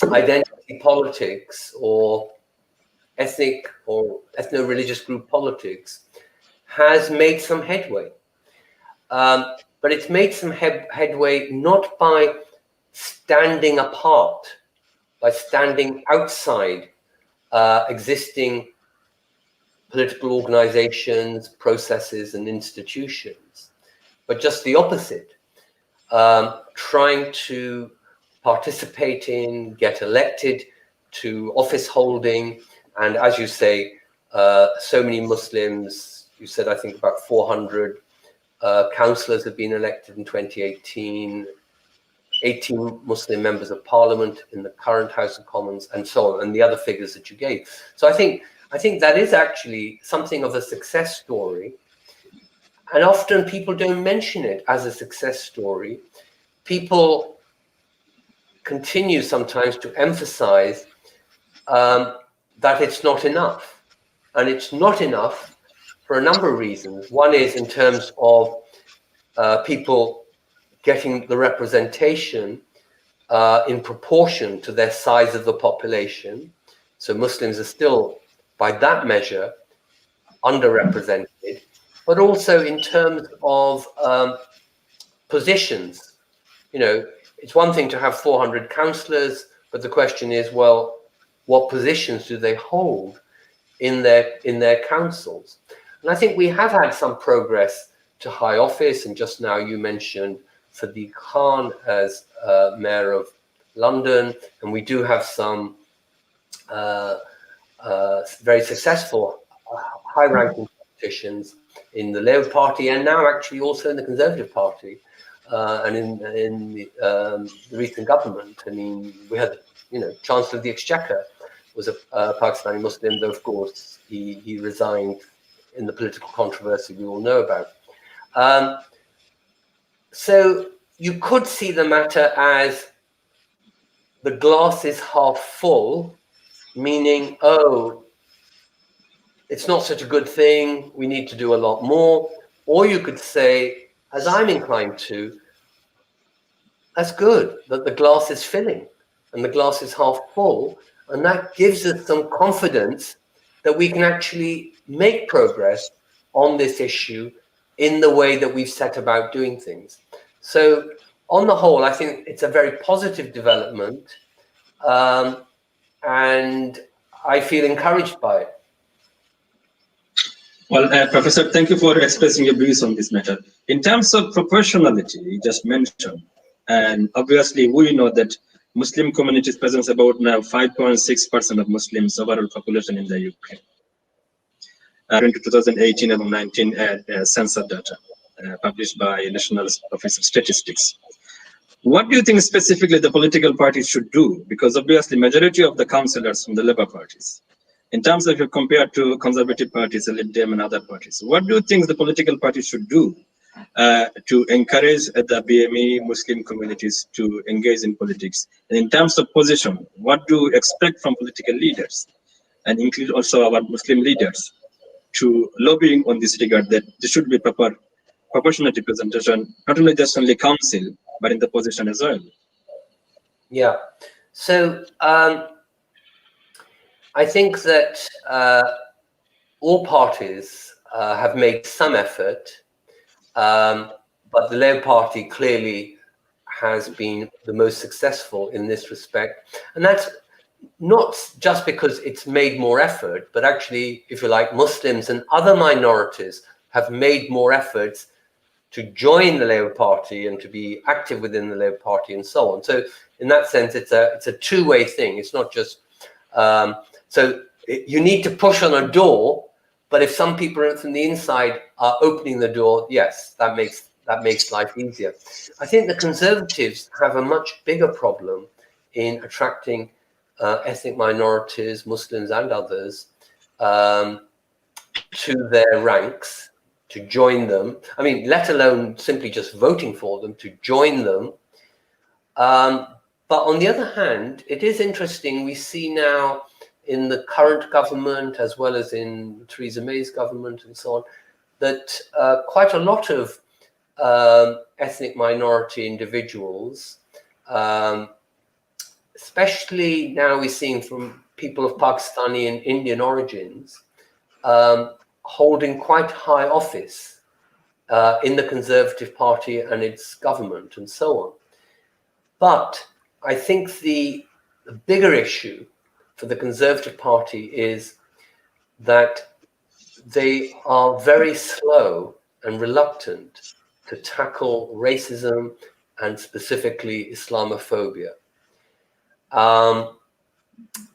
identity politics or ethnic or ethno-religious group politics has made some headway. But it's made some headway not by standing apart, by standing outside existing political organizations, processes, and institutions, but just the opposite, trying to participate in, get elected to office holding. And as you say, so many Muslims, you said, I think about 400 councillors have been elected in 2018, 18 Muslim members of parliament in the current House of Commons, and so on, and the other figures that you gave. So I think that is actually something of a success story. And often people don't mention it as a success story. People continue sometimes to emphasize that it's not enough. And it's not enough for a number of reasons. One is in terms of people getting the representation in proportion to their size of the population. So Muslims are still, by that measure, underrepresented, but also in terms of positions. You know, it's one thing to have 400 councillors, but the question is, well, what positions do they hold in their councils? And I think we have had some progress to high office, and just now you mentioned Sadiq Khan as Mayor of London, and we do have some very successful high-ranking politicians in the Labour Party, and now actually also in the Conservative Party, and in the recent government. I mean, we had, you know, Chancellor of the Exchequer was a Pakistani Muslim, though of course he resigned in the political controversy we all know about. So you could see the matter as the glass is half full, meaning, oh, it's not such a good thing, we need to do a lot more. Or you could say, as I'm inclined to, that's good that the glass is filling and the glass is half full, and that gives us some confidence that we can actually make progress on this issue in the way that we've set about doing things. So on the whole, I think it's a very positive development, and I feel encouraged by it. Well, Professor, thank you for expressing your views on this matter. In terms of proportionality, you just mentioned, and obviously we know that Muslim communities presents about now 5.6% of Muslims overall population in the UK. According to 2018 and 19 census data published by National Office of Statistics. What do you think specifically the political parties should do? Because obviously majority of the councillors from the Labour parties, in terms of if you compare to Conservative parties, Lib Dem and other parties, what do you think the political parties should do to encourage the BME Muslim communities to engage in politics? And in terms of position, what do you expect from political leaders, and include also our Muslim leaders, to lobbying on this regard, that there should be proper proportionate representation, not only just only council, but in the position as well? Yeah. So I think that all parties have made some effort, but the Labour Party clearly has been the most successful in this respect. And that's not just because it's made more effort, but actually, if you like, Muslims and other minorities have made more efforts to join the Labour Party and to be active within the Labour Party and so on. So in that sense, it's a two-way thing. It's not just, you need to push on a door, but if some people from the inside are opening the door, yes, that makes life easier. I think the Conservatives have a much bigger problem in attracting ethnic minorities, Muslims and others, to their ranks, to join them. I mean, let alone simply just voting for them, to join them. But on the other hand, it is interesting, we see now in the current government as well as in Theresa May's government and so on, that quite a lot of ethnic minority individuals, especially now we're seeing from people of Pakistani and Indian origins, holding quite high office in the Conservative Party and its government and so on. But I think the bigger issue for the Conservative Party is that they are very slow and reluctant to tackle racism and specifically Islamophobia.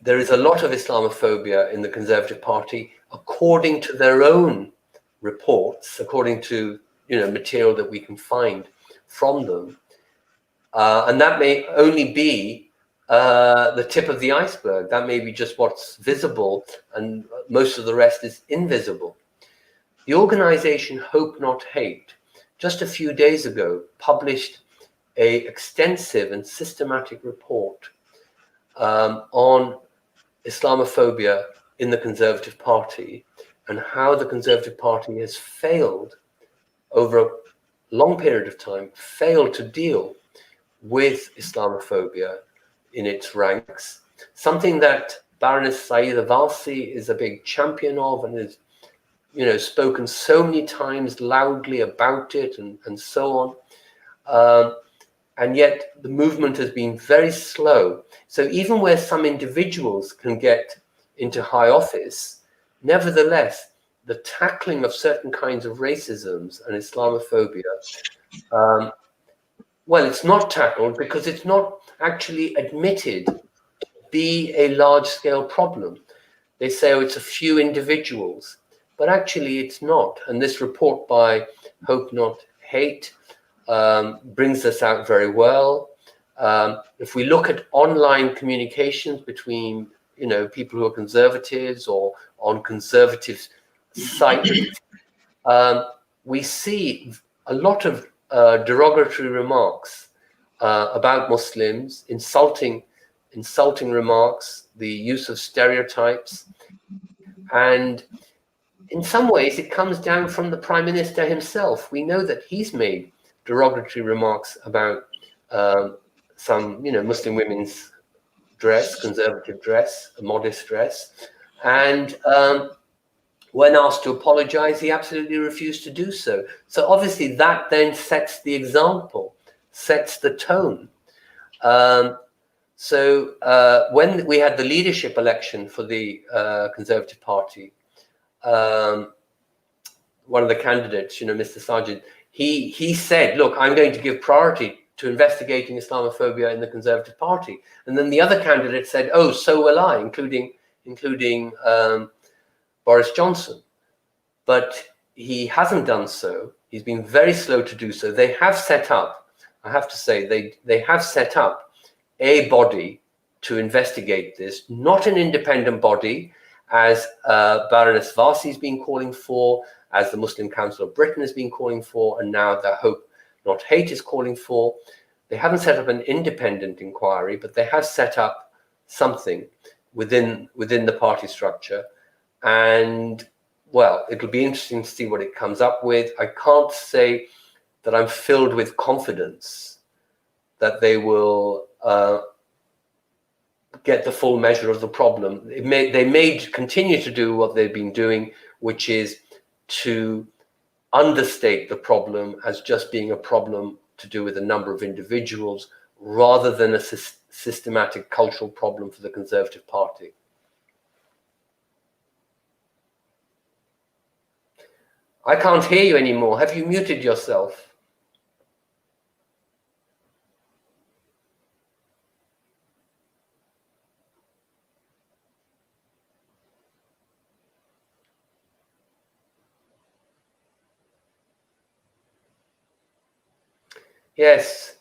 There is a lot of Islamophobia in the Conservative Party, according to their own reports, according to material that we can find from them. And that may only be the tip of the iceberg. That may be just what's visible, and most of the rest is invisible. The organization Hope Not Hate, just a few days ago, published an extensive and systematic report on Islamophobia in the Conservative Party and how the Conservative Party has failed over a long period of time, failed to deal with Islamophobia in its ranks, something that Baroness Saeeda Warsi is a big champion of and has spoken so many times loudly about it and so on. And yet the movement has been very slow. So even where some individuals can get into high office, nevertheless, the tackling of certain kinds of racisms and Islamophobia, well, it's not tackled because it's not actually admitted to be a large-scale problem. They say, oh, it's a few individuals, but actually it's not. And this report by Hope Not Hate brings this out very well. If we look at online communications between people who are conservatives or on conservative sites, we see a lot of derogatory remarks about Muslims, insulting remarks, the use of stereotypes, and in some ways it comes down from the Prime Minister himself. We know that he's made derogatory remarks about some Muslim women's dress, conservative dress, a modest dress, and when asked to apologize, he absolutely refused to do so. So obviously that then sets the example, sets the tone. So when we had the leadership election for the Conservative Party, one of the candidates, Mr. Sajid, he said, look, I'm going to give priority to investigating Islamophobia in the Conservative Party. And then the other candidate said, oh, so will I, including Boris Johnson. But he hasn't done so. He's been very slow to do so. They have set up, I have to say, they have set up a body to investigate this, not an independent body, as Baroness Warsi has been calling for, as the Muslim Council of Britain has been calling for, and now the Hope Not Hate is calling for. They haven't set up an independent inquiry, but they have set up something within the party structure. And, well, it'll be interesting to see what it comes up with. I can't say that I'm filled with confidence that they will get the full measure of the problem. They may continue to do what they've been doing, which is to understate the problem as just being a problem to do with a number of individuals, rather than a systematic cultural problem for the Conservative Party. I can't hear you anymore. Have you muted yourself? Yes,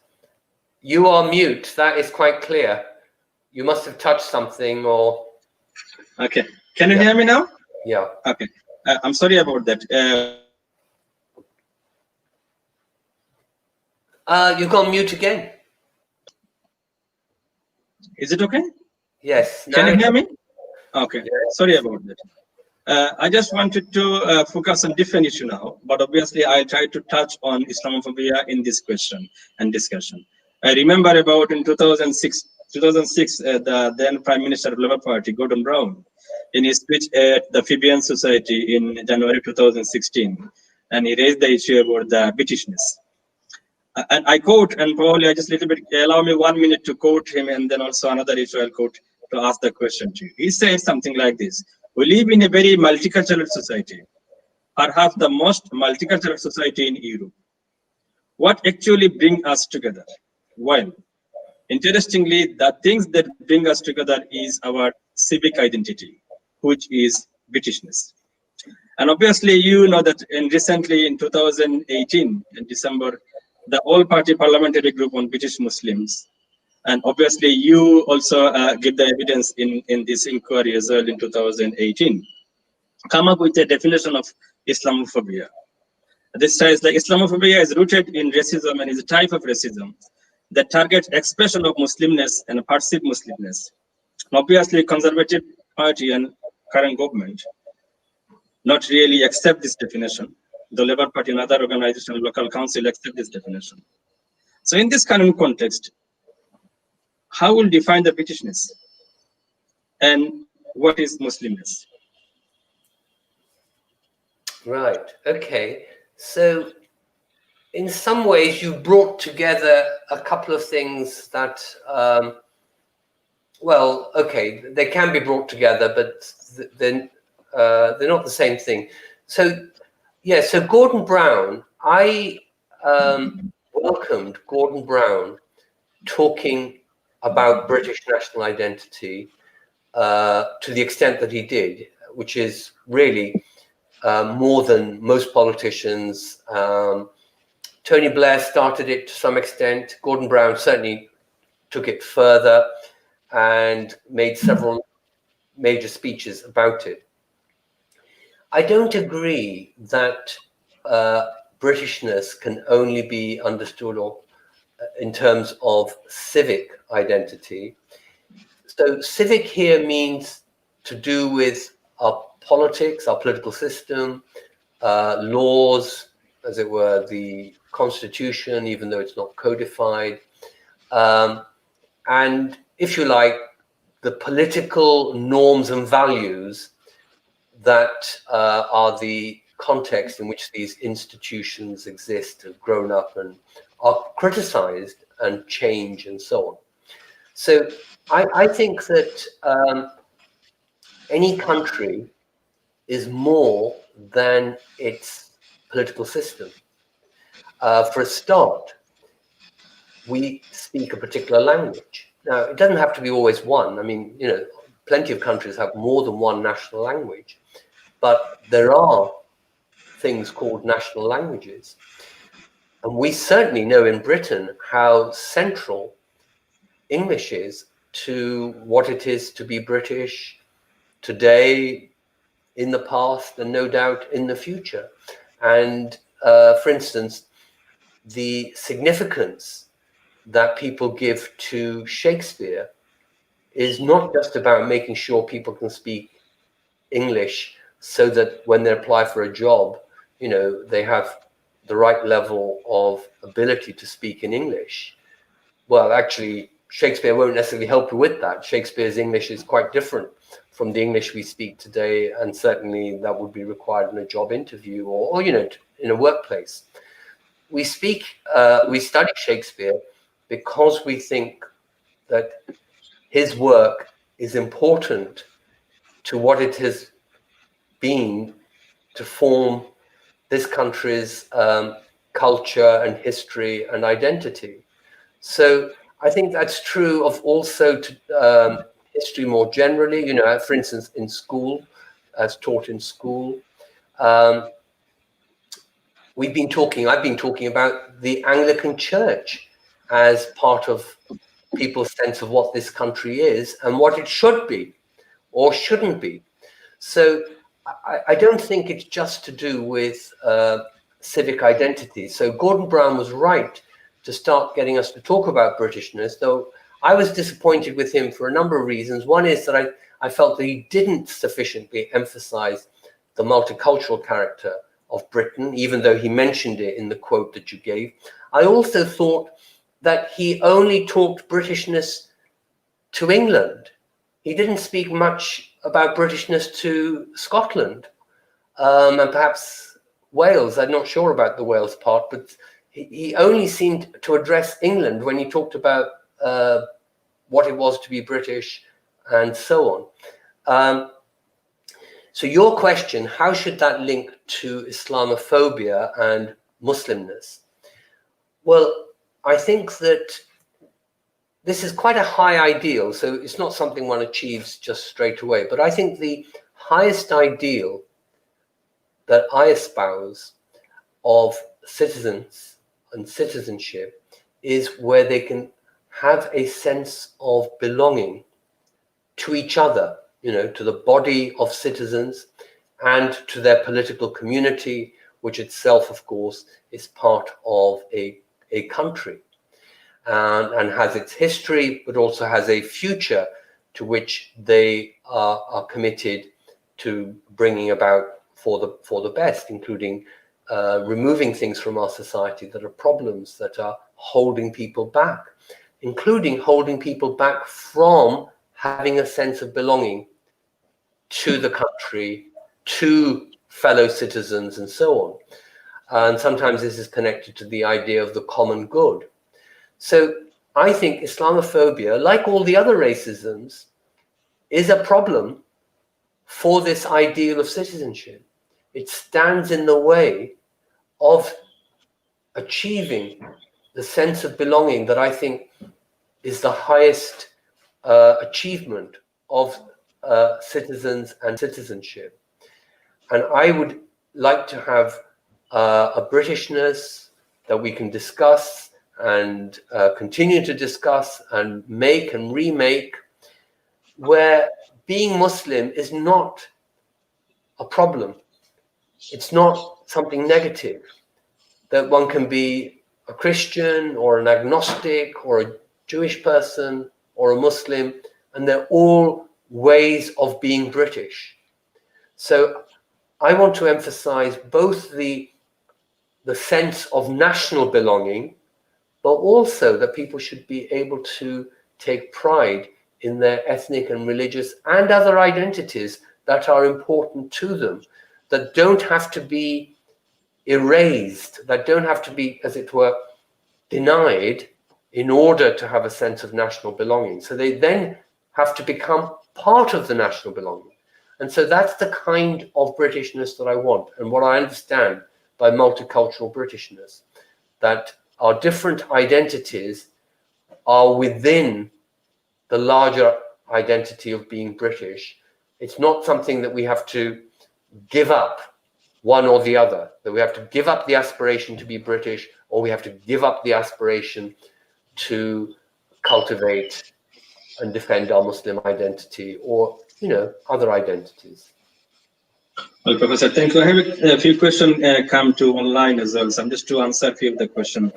you are mute. That is quite clear. You must have touched something or... Okay. Can you hear me now? Yeah. Okay. I'm sorry about that. You've gone mute again. Is it okay? Yes. Can you hear me? Okay, sorry about that. I just wanted to focus on different issue now, but obviously I'll try to touch on Islamophobia in this question and discussion. I remember about in 2006, the then Prime Minister of Labour Party, Gordon Brown, in his speech at the Fabian Society in January 2016, and he raised the issue about the Britishness. And I quote, and probably I just little bit, allow me 1 minute to quote him, and then also another issue I'll quote to ask the question to you. He says something like this: we live in a very multicultural society, perhaps the most multicultural society in Europe. What actually brings us together? Well, interestingly, the things that bring us together is our civic identity, which is Britishness. And obviously, you know that recently in 2018, in December, the all-party parliamentary group on British Muslims, and obviously you also give the evidence in this inquiry as well in 2018, come up with a definition of Islamophobia. This says that Islamophobia is rooted in racism and is a type of racism that targets expression of Muslimness and perceived Muslimness. Obviously, Conservative Party and current government not really accept this definition. The Labour Party and other organizations, local council accept this definition. So in this current context, how will define the Britishness and what is Muslimness? Right, okay. So in some ways you brought together a couple of things that, well, okay, they can be brought together, but they're not the same thing. So, yeah, so Gordon Brown, I welcomed Gordon Brown talking about British national identity to the extent that he did, which is really more than most politicians. Tony Blair started it to some extent. Gordon Brown certainly took it further and made several major speeches about it. I don't agree that Britishness can only be understood in terms of civic identity. So civic here means to do with our politics, our political system, laws, as it were, the constitution, even though it's not codified. And if you like, the political norms and values that are the context in which these institutions exist, have grown up and are criticized and change and so on. So I think that any country is more than its political system. For a start, we speak a particular language. Now, it doesn't have to be always one. I mean, you know, plenty of countries have more than one national language, but there are things called national languages. And we certainly know in Britain how central English is to what it is to be British today, in the past, and no doubt in the future. And for instance, the significance that people give to Shakespeare is not just about making sure people can speak English so that when they apply for a job, you know, they have the right level of ability to speak in English. Well, actually, Shakespeare won't necessarily help you with that. Shakespeare's English is quite different from the English we speak today, and certainly that would be required in a job interview or you know, in a workplace. We study Shakespeare because we think that his work is important to what it has been to form this country's culture and history and identity. So I think that's true of also to history more generally, you know, for instance, in school, as taught in school. I've been talking about the Anglican Church as part of people's sense of what this country is and what it should be or shouldn't be. So I don't think it's just to do with civic identity. So Gordon Brown was right to start getting us to talk about Britishness, though I was disappointed with him for a number of reasons. One is that I felt that he didn't sufficiently emphasize the multicultural character of Britain, even though he mentioned it in the quote that you gave. I also thought that he only talked Britishness to England. He didn't speak much about Britishness to Scotland, and perhaps Wales. I'm not sure about the Wales part, but he only seemed to address England when he talked about what it was to be British and so on. So your question, how should that link to Islamophobia and Muslimness? Well, I think that this is quite a high ideal, so it's not something one achieves just straight away. But I think the highest ideal that I espouse of citizens and citizenship is where they can have a sense of belonging to each other, to the body of citizens and to their political community, which itself, of course, is part of a country and has its history, but also has a future to which they are committed to bringing about for the best, including removing things from our society that are problems, that are holding people back, including holding people back from having a sense of belonging to the country, to fellow citizens, and so on. And sometimes this is connected to the idea of the common good. So I think Islamophobia, like all the other racisms, is a problem for this ideal of citizenship. It stands in the way of achieving the sense of belonging that I think is the highest achievement of citizens and citizenship. And I would like to have a Britishness that we can discuss and continue to discuss and make and remake, where being Muslim is not a problem. It's not something negative, that one can be a Christian or an agnostic or a Jewish person or a Muslim, and they're all ways of being British. So I want to emphasize both the sense of national belonging, but also that people should be able to take pride in their ethnic and religious and other identities that are important to them, that don't have to be erased, that don't have to be, as it were, denied in order to have a sense of national belonging. So they then have to become part of the national belonging. And so that's the kind of Britishness that I want, and what I understand by multicultural Britishness, that our different identities are within the larger identity of being British. It's not something that we have to give up one or the other, that we have to give up the aspiration to be British, or we have to give up the aspiration to cultivate and defend our Muslim identity, or other identities. Well, Professor, thank you. I have a few questions come to online as well, so I'm just to answer a few of the questions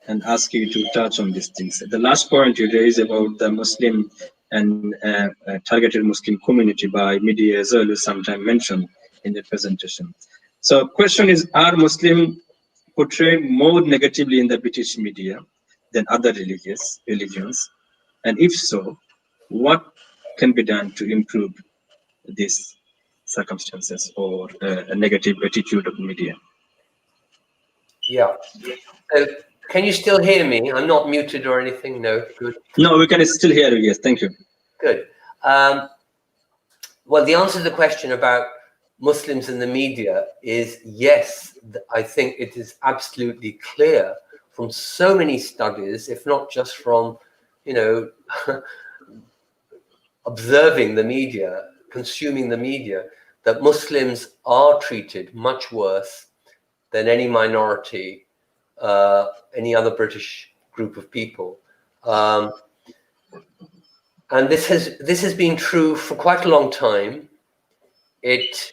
and ask you to touch on these things. The last point you raised about the Muslim and targeted Muslim community by media as well is sometimes mentioned in the presentation. So question is, are Muslims portrayed more negatively in the British media than other religions? And if so, what can be done to improve these circumstances or a negative attitude of media? Yeah. Can you still hear me? I'm not muted or anything? No? Good. No, we can still hear you, yes. Thank you. Good. Well, the answer to the question about Muslims in the media is yes. I think it is absolutely clear from so many studies, if not just from, observing the media, consuming the media, that Muslims are treated much worse than any minority, any other British group of people. And this has been true for quite a long time. It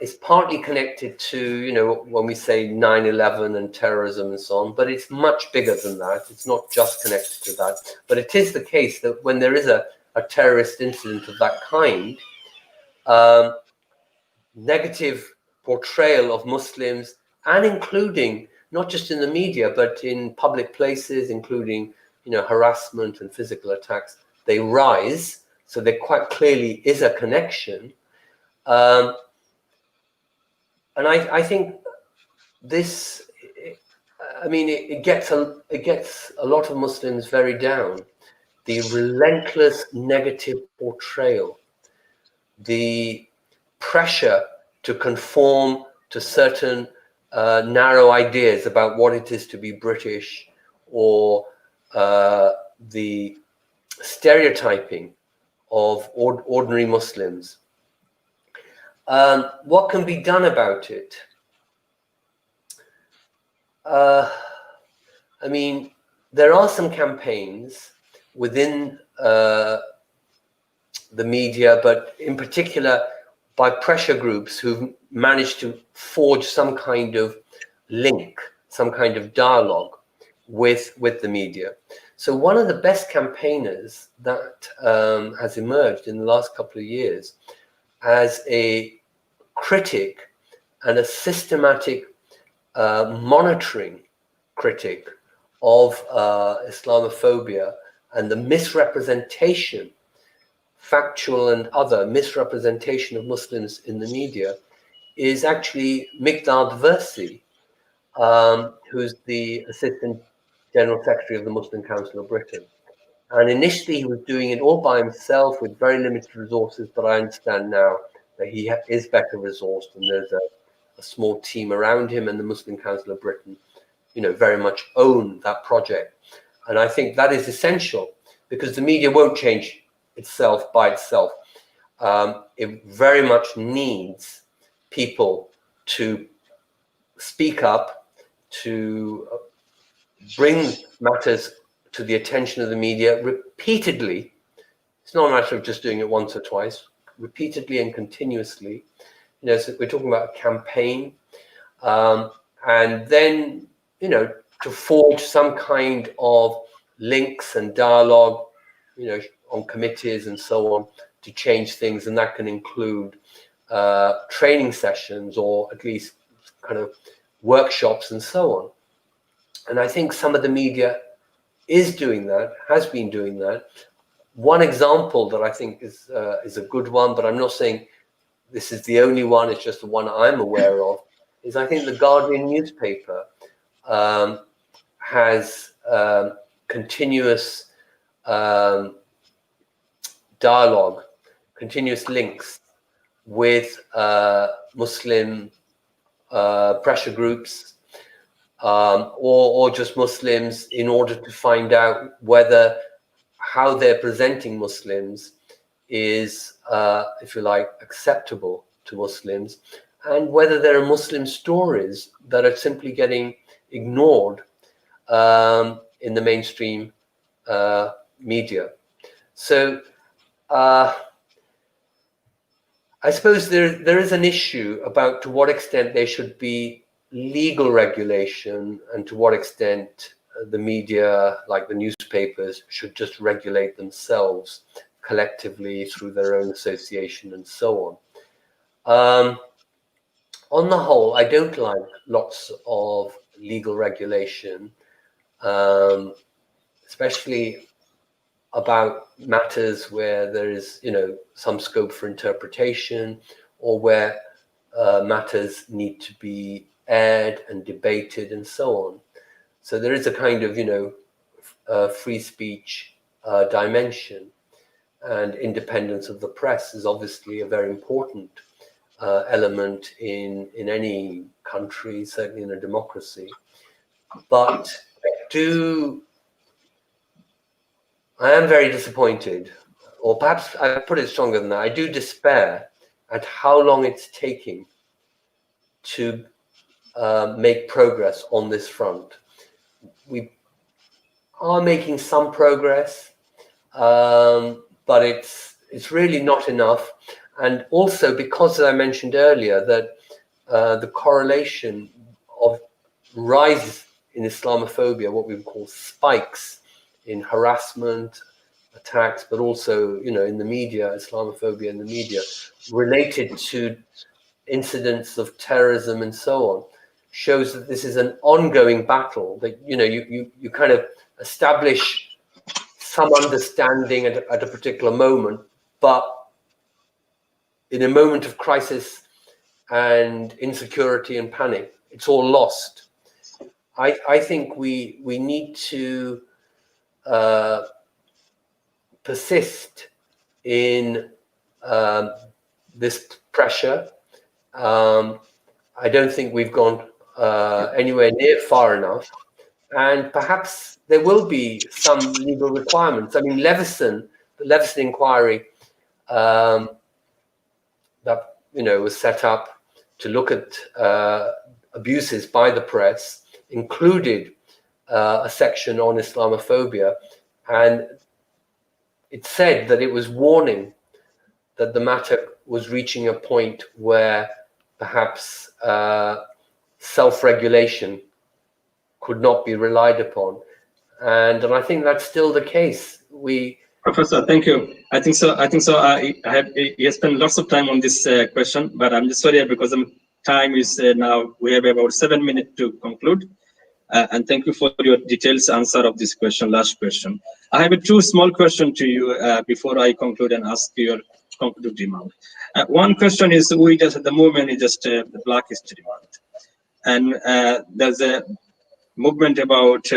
is partly connected to, when we say 9/11 and terrorism and so on, but it's much bigger than that. It's not just connected to that. But it is the case that when there is a a terrorist incident of that kind, negative portrayal of Muslims, and including not just in the media, but in public places, including, you know, harassment and physical attacks, they rise. So there quite clearly is a connection. And I think this, I mean, it gets a lot of Muslims very down. The relentless negative portrayal, the pressure to conform to certain narrow ideas about what it is to be British, or the stereotyping of ordinary Muslims. What can be done about it? I mean, there are some campaigns within the media, but in particular by pressure groups who've managed to forge some kind of link, some kind of dialogue with the media. So one of the best campaigners that has emerged in the last couple of years as a critic and a systematic monitoring critic of Islamophobia and the misrepresentation, factual and other misrepresentation of Muslims in the media, is actually Miqdad Versi, who's the Assistant General Secretary of the Muslim Council of Britain. And initially he was doing it all by himself with very limited resources, but I understand now that he is better resourced, and there's a small team around him, and the Muslim Council of Britain, you know, very much own that project. And I think that is essential, because the media won't change itself by itself. It very much needs people to speak up, to bring matters to the attention of the media repeatedly. It's not a matter of just doing it once or twice, repeatedly and continuously. You know, so we're talking about a campaign, and then, you know, to forge some kind of links and dialogue, you know, on committees and so on, to change things. And that can include training sessions, or at least kind of workshops and so on. And I think some of the media is doing that, has been doing that. One example that I think is a good one, but I'm not saying this is the only one, it's just the one I'm aware of, is I think the Guardian newspaper has continuous dialogue, continuous links with Muslim pressure groups, or just Muslims, in order to find out whether how they're presenting Muslims is, if you like, acceptable to Muslims, and whether there are Muslim stories that are simply getting ignored in the mainstream media. So I suppose there is an issue about to what extent there should be legal regulation, and to what extent the media, like the newspapers, should just regulate themselves collectively through their own association and so on. On the whole, I don't like lots of legal regulation, especially about matters where there is, you know, some scope for interpretation, or where matters need to be aired and debated and so on. So there is a kind of, you know, free speech dimension, and independence of the press is obviously a very important element in any country, certainly in a democracy. But I am very disappointed, or perhaps I put it stronger than that, I do despair at how long it's taking to make progress on this front. We are making some progress, but it's really not enough. And also because, as I mentioned earlier, that the correlation of rise in Islamophobia, what we would call spikes in harassment, attacks, but also, in the media, Islamophobia in the media, related to incidents of terrorism and so on, shows that this is an ongoing battle, that, you kind of establish some understanding at a particular moment, but in a moment of crisis and insecurity and panic, it's all lost. I think we need to persist in this pressure. I don't think we've gone anywhere near far enough, and perhaps there will be some legal requirements. I mean, the Leveson inquiry that was set up to look at abuses by the press included a section on Islamophobia, and it said that it was warning that the matter was reaching a point where perhaps self-regulation could not be relied upon, and I think that's still the case. Professor, thank you. I think so. You spent lots of time on this question, but I'm just sorry because time is now. We have about 7 minutes to conclude. And thank you for your details answer of this question, last question. I have two small questions to you before I conclude and ask your conclusive remark. One question is, we just at the moment is just the Black History Month, and there's a movement about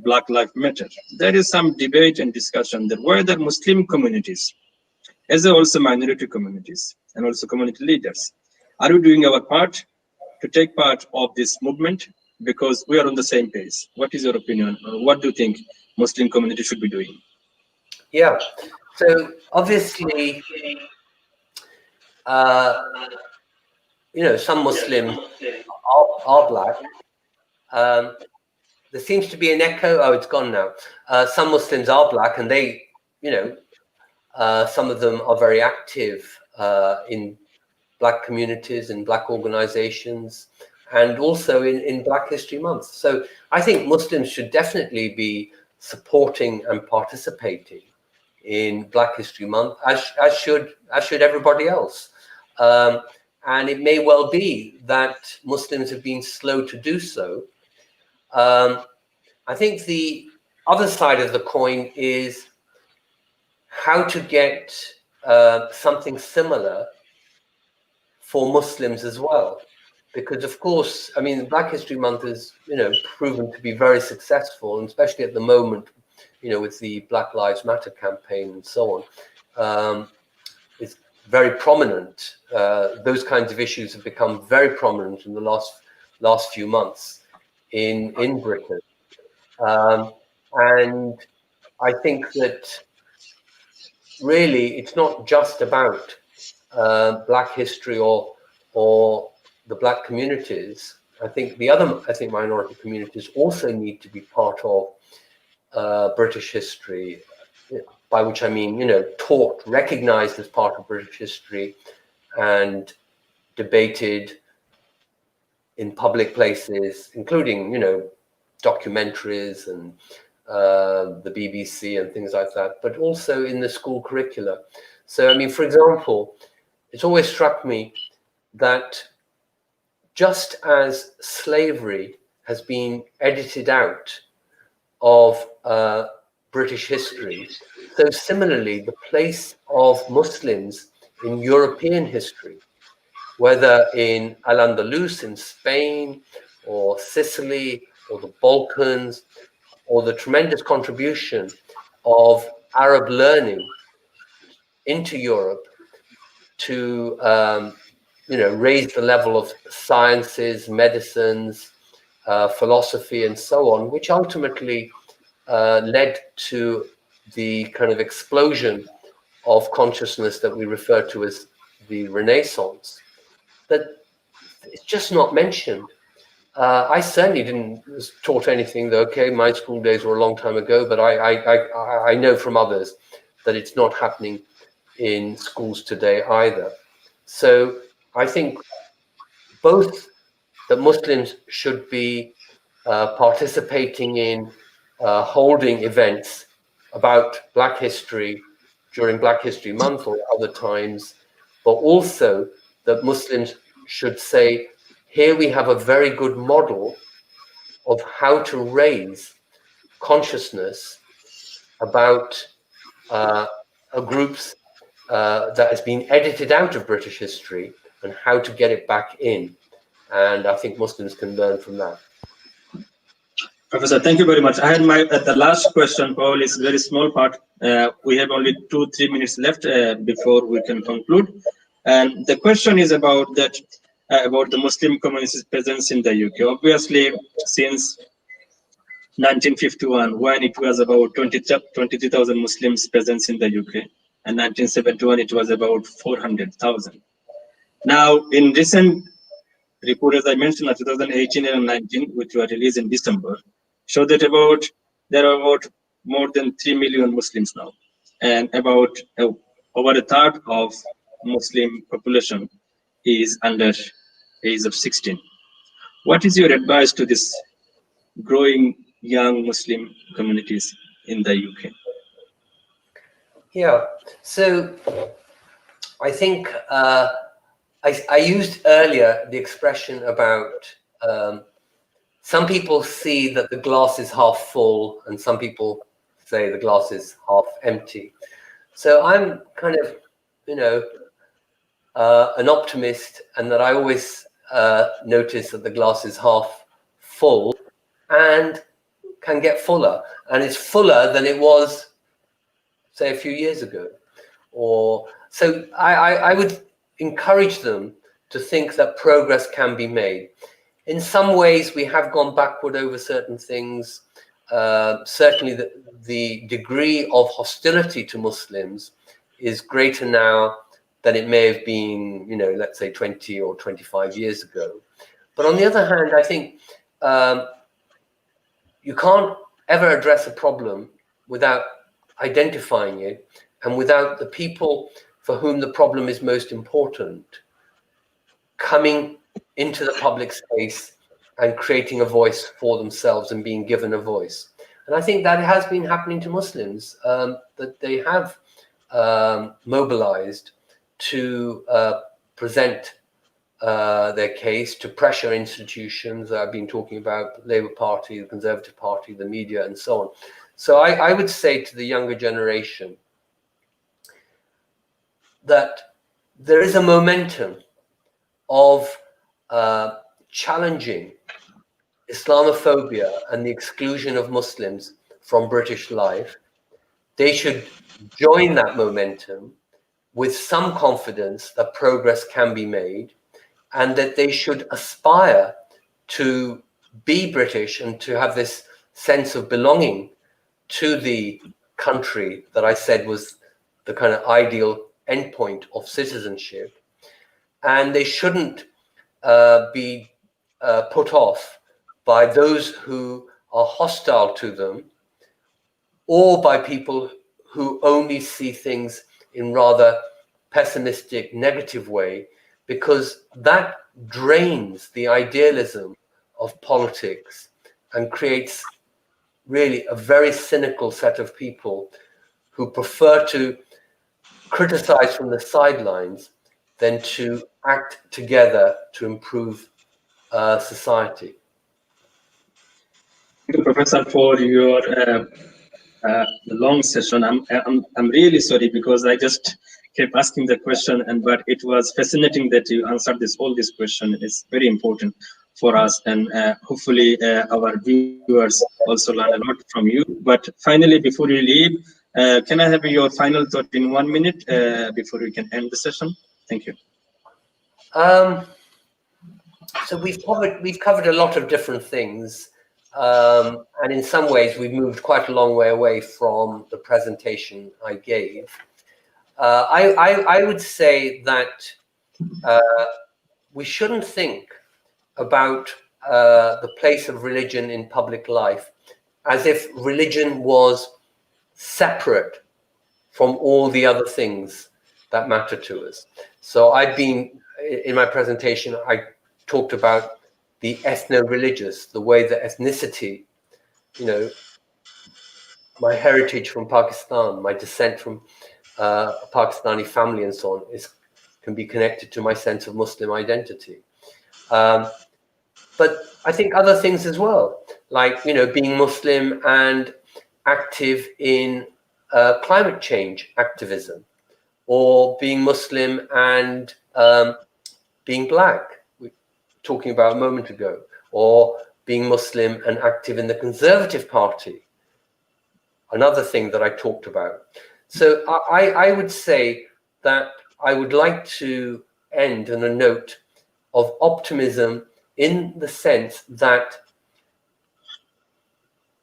Black Lives Matter. There is some debate and discussion that whether Muslim communities, as also minority communities and also community leaders, are we doing our part to take part of this movement? Because we are on the same page. What is your opinion? What do you think Muslim community should be doing? Yeah, so obviously, some Muslims are Black. There seems to be an echo. Oh, it's gone now. Some Muslims are Black, and they, some of them are very active in Black communities and Black organizations, and also in Black History Month. So I think Muslims should definitely be supporting and participating in Black History Month, as should everybody else. And it may well be that Muslims have been slow to do so. I think the other side of the coin is how to get something similar for Muslims as well. Because, of course, I mean, Black History Month is, proven to be very successful, and especially at the moment, with the Black Lives Matter campaign and so on, it's very prominent. Those kinds of issues have become very prominent in the last few months in Britain. And I think that really it's not just about Black history or the Black communities. I think minority communities also need to be part of British history, by which I mean, taught, recognized as part of British history, and debated in public places, including, documentaries and the BBC and things like that, but also in the school curricula. So, I mean, for example, it's always struck me that just as slavery has been edited out of British history, so similarly, the place of Muslims in European history, whether in Al-Andalus in Spain or Sicily or the Balkans, or the tremendous contribution of Arab learning into Europe to raise the level of sciences, medicines, philosophy, and so on, which ultimately led to the kind of explosion of consciousness that we refer to as the Renaissance, that it's just not mentioned. I certainly didn't taught anything, though. Okay, my school days were a long time ago, but I know from others that it's not happening in schools today either. So I think both that Muslims should be participating in holding events about Black history during Black History Month or other times, but also that Muslims should say, here we have a very good model of how to raise consciousness about a group's that has been edited out of British history and how to get it back in. And I think Muslims can learn from that. Professor, thank you very much. I had the last question, probably is a very small part. We have only 2-3 minutes left before we can conclude. And the question is about that, about the Muslim community's presence in the UK. Obviously, since 1951, when it was about 23,000 Muslims presence in the UK, and 1971, it was about 400,000. Now, in recent report, as I mentioned, 2018 and 19, which were released in December, show that there are about more than 3 million Muslims now, and about over a third of Muslim population is under age of 16. What is your advice to this growing young Muslim communities in the UK? Yeah, so I think I used earlier the expression about some people see that the glass is half full and some people say the glass is half empty. So I'm kind of, an optimist, and that I always notice that the glass is half full and can get fuller, and it's fuller than it was, say, a few years ago. Or so I would encourage them to think that progress can be made. In some ways, we have gone backward over certain things. Certainly, the degree of hostility to Muslims is greater now than it may have been, let's say 20 or 25 years ago. But on the other hand, I think you can't ever address a problem without identifying it and without the people for whom the problem is most important coming into the public space and creating a voice for themselves and being given a voice. And I think that has been happening to Muslims, that they have mobilized to present their case, to pressure institutions. I've been talking about the Labour Party, the Conservative Party, the media, and so on. So I would say to the younger generation that there is a momentum of challenging Islamophobia and the exclusion of Muslims from British life. They should join that momentum with some confidence that progress can be made, and that they should aspire to be British and to have this sense of belonging to the country that I said was the kind of ideal endpoint of citizenship. And they shouldn't be put off by those who are hostile to them, or by people who only see things in rather pessimistic, negative way, because that drains the idealism of politics and creates really a very cynical set of people who prefer to criticize from the sidelines than to act together to improve society. Thank you, Professor, for your long session. I'm really sorry because I just kept asking the question, but it was fascinating that you answered all this question. It's very important for us, and hopefully our viewers also learn a lot from you. But finally, before you leave, can I have your final thought in 1 minute before we can end the session? Thank you. So we've covered a lot of different things. And in some ways, we've moved quite a long way away from the presentation I gave. I would say that we shouldn't think about the place of religion in public life as if religion was separate from all the other things that matter to us. So in my presentation, I talked about the ethno-religious, the way that ethnicity, my heritage from Pakistan, my descent from a Pakistani family and so on can be connected to my sense of Muslim identity. But I think other things as well, like, you know, being Muslim and active in climate change activism, or being Muslim and being black, we were talking about a moment ago, or being Muslim and active in the Conservative Party, another thing that I talked about. So I would say that I would like to end on a note of optimism, in the sense that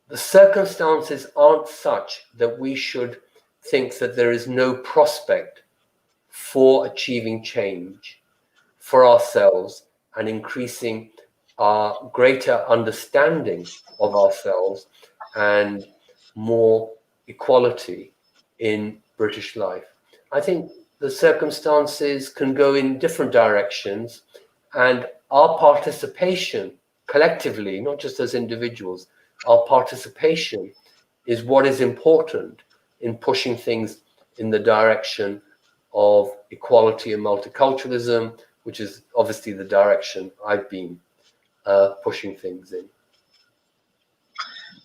the circumstances aren't such that we should think that there is no prospect for achieving change for ourselves and increasing our greater understanding of ourselves and more equality in British life. I think the circumstances can go in different directions, and our participation collectively, not just as individuals, our participation is what is important in pushing things in the direction of equality and multiculturalism, which is obviously the direction I've been pushing things in.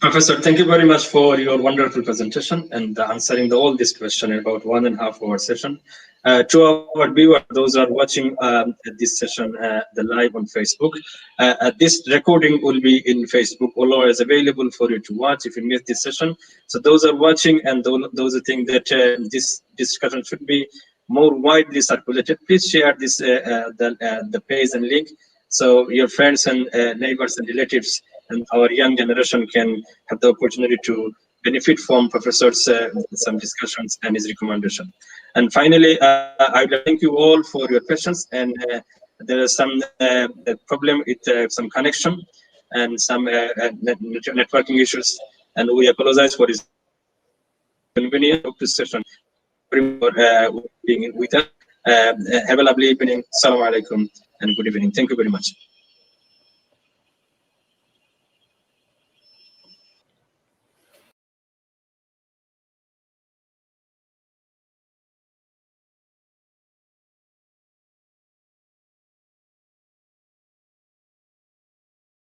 Professor, thank you very much for your wonderful presentation and answering all these questions in about 1.5 hour session. To our viewers, those who are watching this session, the live on Facebook, this recording will be in Facebook, although is available for you to watch if you missed this session. So those are watching and those who think that this discussion should be more widely circulated, please share this the page and link, so your friends and neighbors and relatives and our young generation can have the opportunity to benefit from Professor's some discussions and his recommendation. And finally, I would like to thank you all for your questions. And there is some problem with some connection and some networking issues, and we apologize for this inconvenience of this session. For being with us. Have a lovely evening. Assalamu alaikum and good evening. Thank you very much.